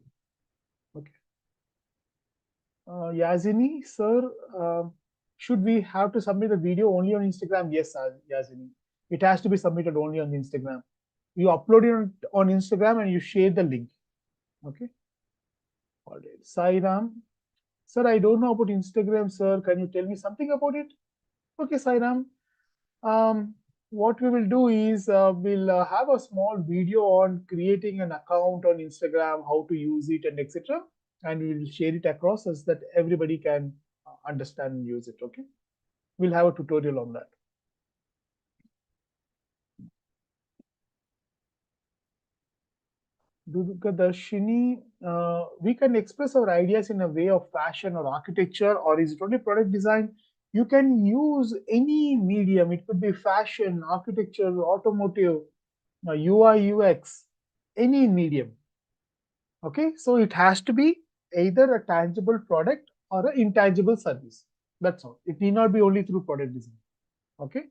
Okay. Yazini, sir, should we have to submit the video only on Instagram? Yes, Yazini. It has to be submitted only on Instagram. You upload it on Instagram and you share the link. Okay. All right. Sairam, sir, I don't know about Instagram, sir. Can you tell me something about it? Okay, Sairam. What we will do is we'll have a small video on creating an account on Instagram, how to use it, and etc. And we will share it across so that everybody can understand and use it. Okay, we'll have a tutorial on that. Darshini, we can express our ideas in a way of fashion or architecture, or is it only product design? You can use any medium. It could be fashion, architecture, automotive, UI, UX, any medium. Okay, so it has to be either a tangible product or an intangible service. That's all. It need not be only through product design. Okay.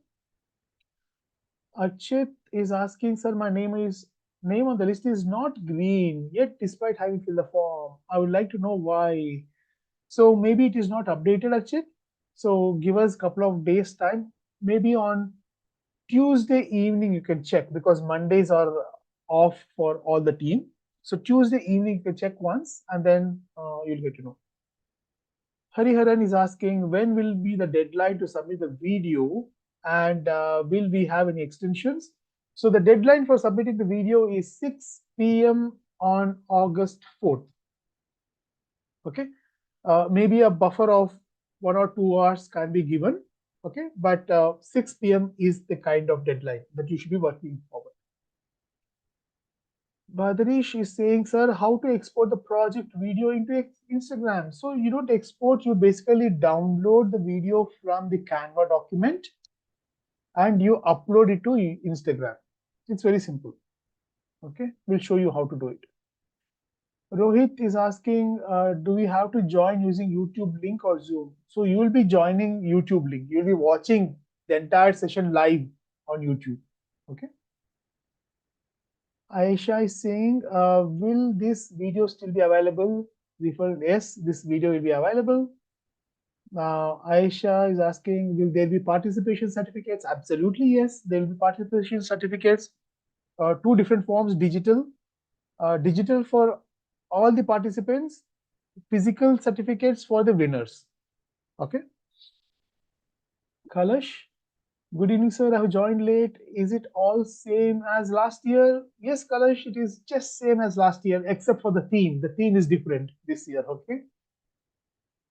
Archit is asking, sir, my name on the list is not green yet, despite having filled the form. I would like to know why. So maybe it is not updated, Archit. So give us a couple of days time. Maybe on Tuesday evening you can check, because Mondays are off for all the team. So Tuesday evening you can check once, and then you'll get to know. Hariharan is asking, when will be the deadline to submit the video, and will we have any extensions? So the deadline for submitting the video is 6 p.m. on August 4th. Okay, maybe a buffer of 1 or 2 hours can be given. Okay, but 6 p.m. is the kind of deadline that you should be working forward. Badarish is saying, sir, how to export the project video into Instagram? So you don't export, you basically download the video from the Canva document and you upload it to Instagram. It's very simple. Okay, we'll show you how to do it. Rohit is asking, do we have to join using YouTube link or Zoom? So you will be joining YouTube link. You'll be watching the entire session live on YouTube. Okay. Aisha is saying, will this video still be available? Yes, this video will be available. Aisha is asking, will there be participation certificates? Absolutely, yes. There will be participation certificates. 2 different forms, digital. Digital for all the participants, physical certificates for the winners. Okay. Kalash, good evening, sir. I have joined late. Is it all same as last year? Yes, Kalash, it is just same as last year, except for the theme. The theme is different this year. Okay.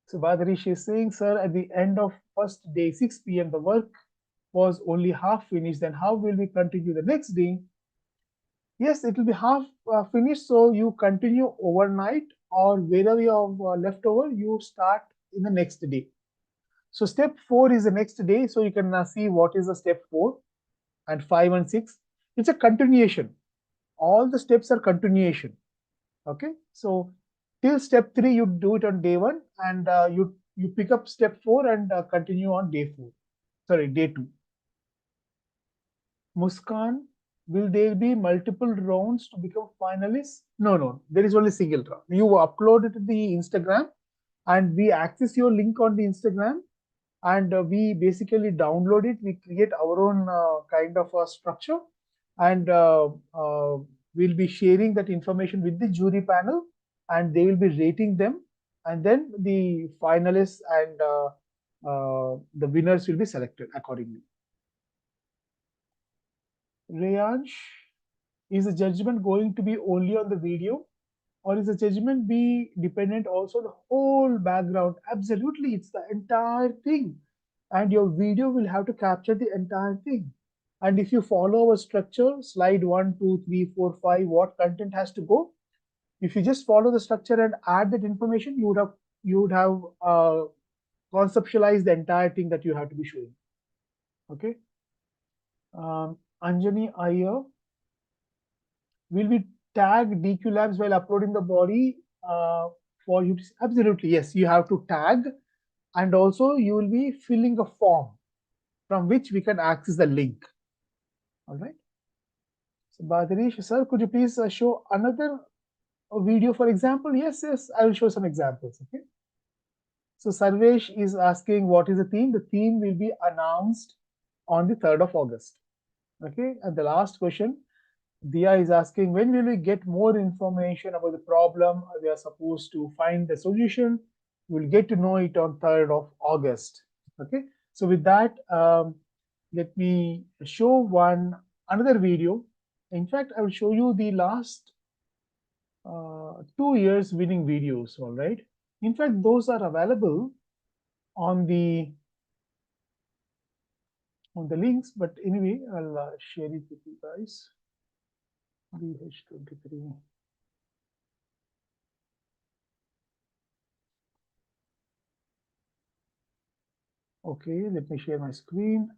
So Badarish is saying, sir, at the end of first day, 6 p.m., the work was only half finished. Then how will we continue the next day? Yes, it will be half finished. So you continue overnight, or wherever you have left over, you start in the next day. So step 4 is the next day. So you can see what is the step 4 and 5 and 6. It's a continuation. All the steps are continuation. Okay. So till step 3, you do it on day 1, and you pick up step 4 and continue on day 4. Sorry, day 2. Muskan, will there be multiple rounds to become finalists? No. There is only single round. You upload it to the Instagram, and we access your link on the Instagram, and we basically download it. We create our own kind of a structure, and we'll be sharing that information with the jury panel, and they will be rating them, and then the finalists and the winners will be selected accordingly. Rayansh, is the judgment going to be only on the video, or is the judgment be dependent also the whole background? Absolutely, it's the entire thing, and your video will have to capture the entire thing. And if you follow our structure, slide 1, 2, 3, 4, 5, what content has to go, if you just follow the structure and add that information, you would have conceptualized the entire thing that you have to be showing. Okay. Anjani Iyer, will we tag DQ Labs while uploading the body for you? Absolutely, yes. You have to tag, and also you will be filling a form from which we can access the link. All right. So Badarish, sir, could you please show another video, for example? Yes, I will show some examples. Okay. So Sarvesh is asking, what is the theme? The theme will be announced on the 3rd of August. Okay. And the last question, Dia is asking, when will we get more information about the problem? We are supposed to find the solution. We'll get to know it on 3rd of August. Okay. So with that, let me show another video. In fact, I will show you the last 2 years winning videos. All right. In fact, those are available on the links. But anyway, I'll share it with you guys. DH23. Okay, let me share my screen.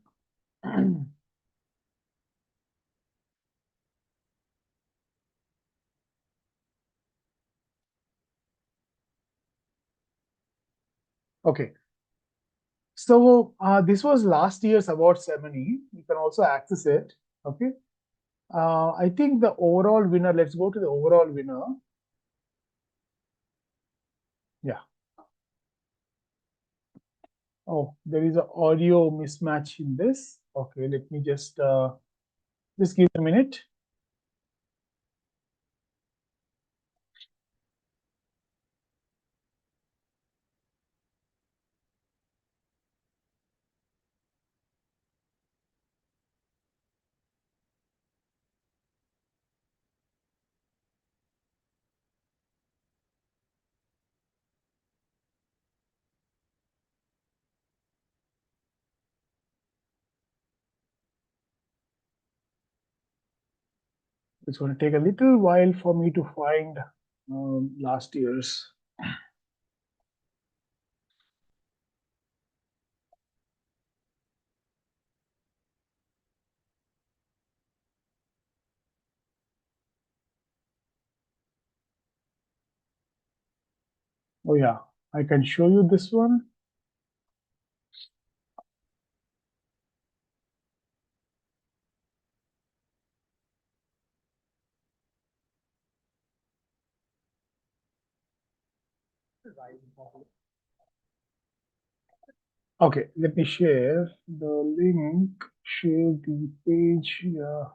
Okay. So this was last year's award ceremony. You can also access it. Okay. I think the overall winner, let's go to the overall winner. Yeah. Oh, there is an audio mismatch in this. Okay, let me just give a minute. It's going to take a little while for me to find last year's. Oh yeah, I can show you this one. Okay, let me share the link, share the page here.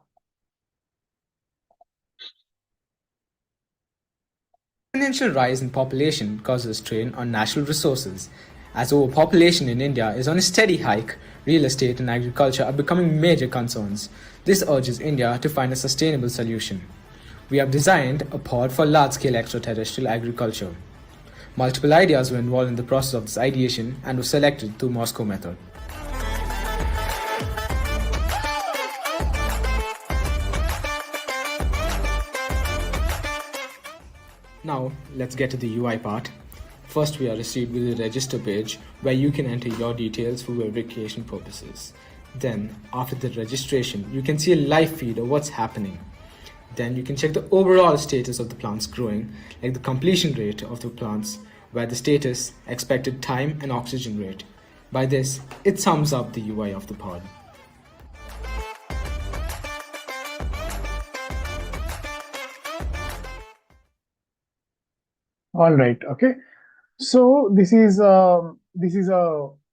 Exponential rise in population causes strain on natural resources. As overpopulation in India is on a steady hike, real estate and agriculture are becoming major concerns. This urges India to find a sustainable solution. We have designed a pod for large-scale extraterrestrial agriculture. Multiple ideas were involved in the process of this ideation and were selected through Moscow method. Now, let's get to the UI part. First, we are received with a register page where you can enter your details for verification purposes. Then, after the registration, you can see a live feed of what's happening. Then you can check the overall status of the plants growing, like the completion rate of the plants, where the status, expected time and oxygen rate. By this, it sums up the UI of the pod. All right, okay. So this is a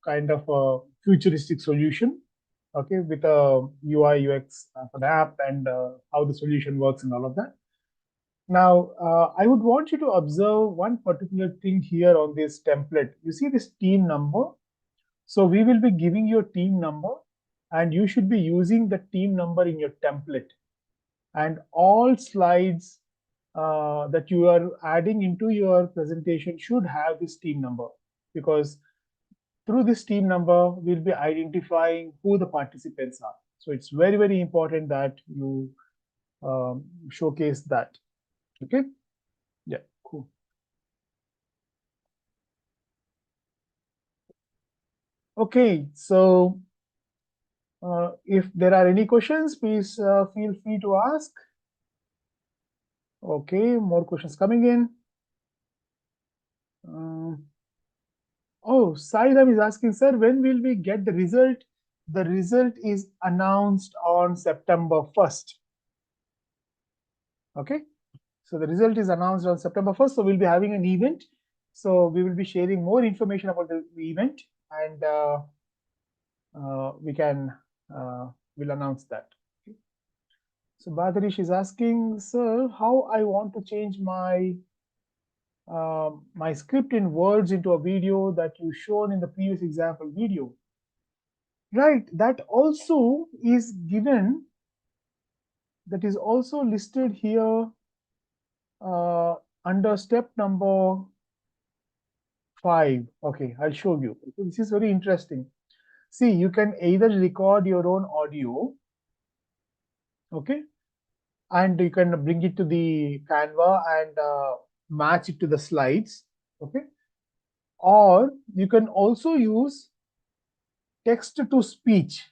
kind of a futuristic solution, okay, with a UI UX for the app and how the solution works and all of that. Now, I would want you to observe one particular thing here on this template. You see this team number? So we will be giving you a team number, and you should be using the team number in your template. And all slides that you are adding into your presentation should have this team number, because through this team number, we'll be identifying who the participants are. So it's very, very important that you showcase that. Okay. Yeah, cool. Okay, so if there are any questions, please feel free to ask. Okay, more questions coming in. Oh, Sairam is asking, sir, when will we get the result? The result is announced on September 1st. Okay, so the result is announced on September 1st. So we'll be having an event. So we will be sharing more information about the event, and we'll announce that. Okay. So Badarish is asking, sir, how I want to change my my script in words into a video that you shown in the previous example video. Right, that also is given, that is also listed here under step number 5. Okay, I'll show you. This is very interesting. See, you can either record your own audio, okay, and you can bring it to the Canva and match it to the slides, okay, or you can also use text to speech.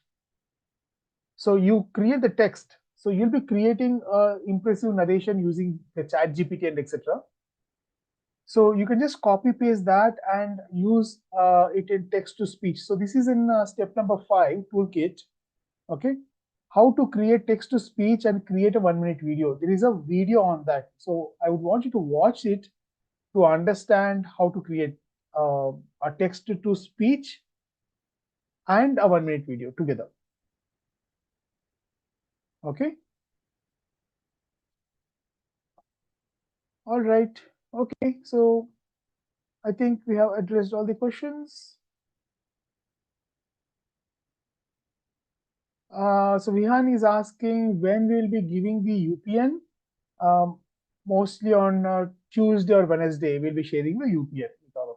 So you create the text. So you'll be creating impressive narration using the ChatGPT and etc. So you can just copy paste that and use it in text to speech. So this is in step number 5 toolkit. Okay, how to create text to speech and create a 1-minute video. There is a video on that. So I would want you to watch it to understand how to create a text to speech and a 1-minute video together. Okay. All right. Okay. So I think we have addressed all the questions. So Vihan is asking when we will be giving the UPN. Mostly on Tuesday or Wednesday, we'll be sharing the UPN with all of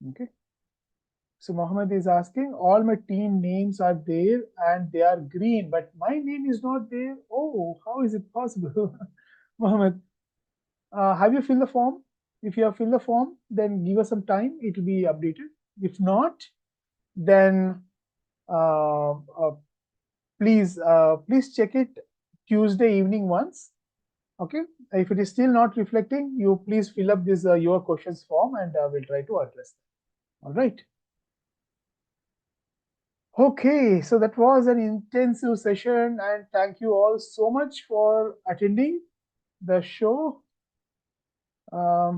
you. Okay. So Mohammed is asking, all my team names are there and they are green, but my name is not there. Oh, how is it possible? Mohammed, have you filled the form? If you have filled the form, then give us some time. It will be updated. If not, then uh, uh, please check it Tuesday evening once. Okay. If it is still not reflecting, you please fill up this your questions form and we'll try to address them. All right. Okay, so that was an intensive session and thank you all so much for attending the show. Yeah,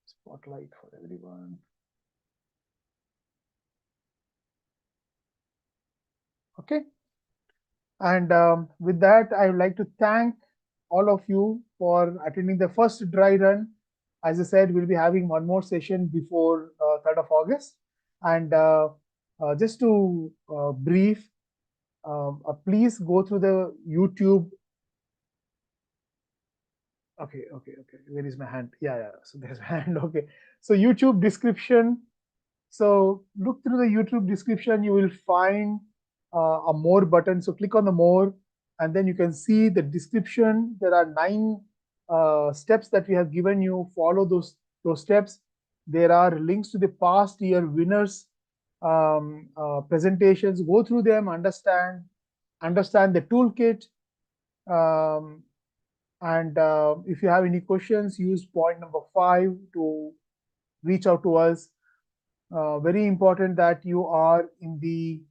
spotlight for everyone. Okay. And with that, I would like to thank all of you for attending the first dry run. As I said, we'll be having one more session before 3rd of August. And just to brief, please go through the YouTube. Okay. Where is my hand? Yeah. So there's my hand. Okay. So YouTube description. So look through the YouTube description. You will find a more button. So click on the more, and then you can see the description. There are 9 steps that we have given you. Follow those steps. There are links to the past year winners presentations. Go through them. Understand the toolkit. And if you have any questions, use point number 5 to reach out to us. Very important that you are in the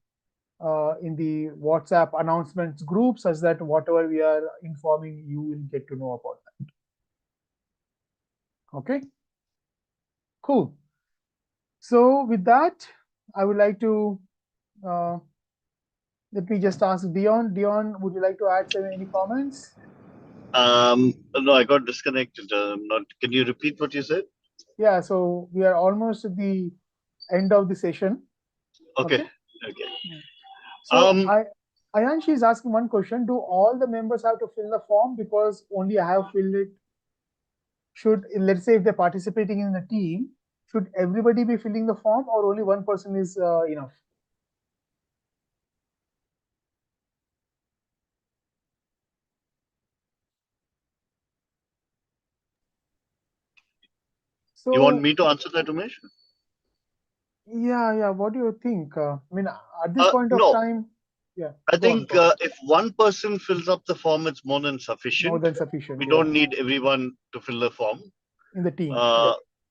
WhatsApp announcements group, such that whatever we are informing, you will get to know about that. Okay, cool. So with that, I would like to let me just ask Dion. Dion, would you like to add any comments? No, I got disconnected. Can you repeat what you said? Yeah, so we are almost at the end of the session. Okay. So Ayanshi is asking one question. Do all the members have to fill the form? Because only I have filled it. Should, let's say, if they're participating in the team, should everybody be filling the form or only one person is enough? So You want me to answer that, Umesh? Yeah. What do you think? I mean, at this point of No. time, yeah. I think if one person fills up the form, it's more than sufficient. More than sufficient. We don't need everyone to fill the form. In the team.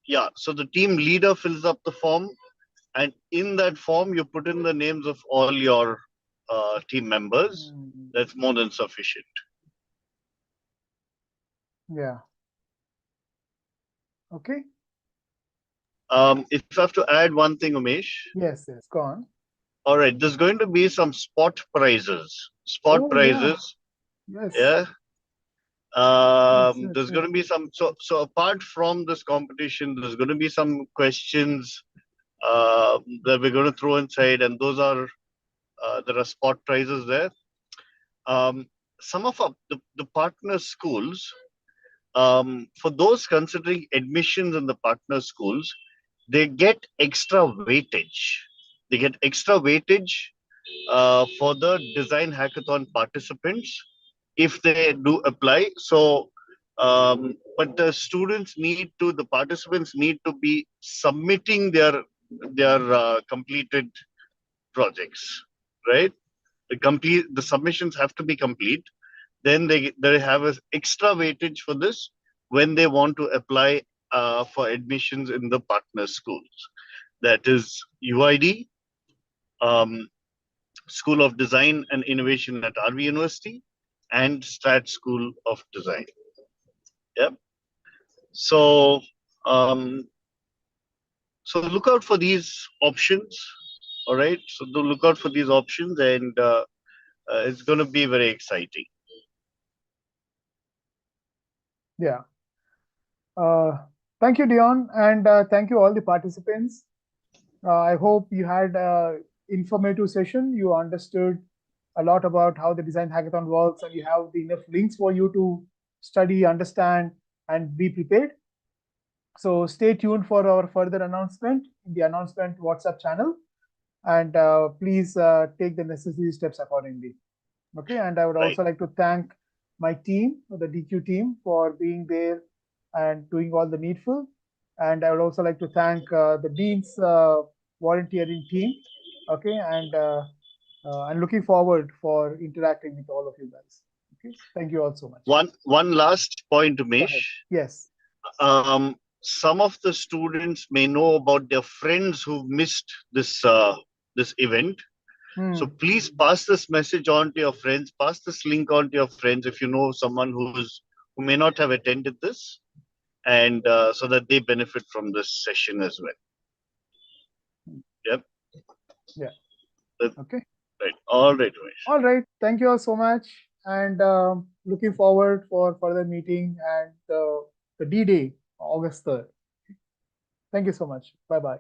Yeah. So the team leader fills up the form, and in that form, you put in the names of all your team members. That's more than sufficient. Yeah. Okay. If I have to add one thing, Umesh. Yes, go on. All right, there's going to be some spot prizes. Prizes. Yes. Yeah. There's going to be some. So apart from this competition, there's going to be some questions that we're going to throw inside, and those are there are spot prizes there. Some of the partner schools, for those considering admissions in the partner schools, they get extra weightage. They get extra weightage for the design hackathon participants if they do apply. So, but the participants need to be submitting their completed projects, right? The submissions have to be complete. Then they have an extra weightage for this when they want to apply for admissions in the partner schools. That is UID, School of Design and Innovation at RV University, and Strat School of Design. Yeah. So, so look out for these options. All right. So do look out for these options, and it's going to be very exciting. Yeah. Thank you, Dion, and thank you all the participants. I hope you had an informative session. You understood a lot about how the design hackathon works, and you have enough links for you to study, understand, and be prepared. So stay tuned for our further announcement in the announcement WhatsApp channel, and please take the necessary steps accordingly. Okay, and I would also like to thank my team, the DQ team, for being there and doing all the needful. And I would also like to thank the Dean's volunteering team. Okay, and I'm looking forward for interacting with all of you guys. Okay, thank you all so much. One last point, Umesh. Yes. Some of the students may know about their friends who've missed this this event. So please pass this message on to your friends. Pass this link on to your friends if you know someone who may not have attended this, and so that they benefit from this session as well. Yep. Yeah. Okay. Right. All right, Umesh. All right. Thank you all so much, and looking forward for further meeting and the D-Day, August 3rd. Thank you so much. Bye-bye.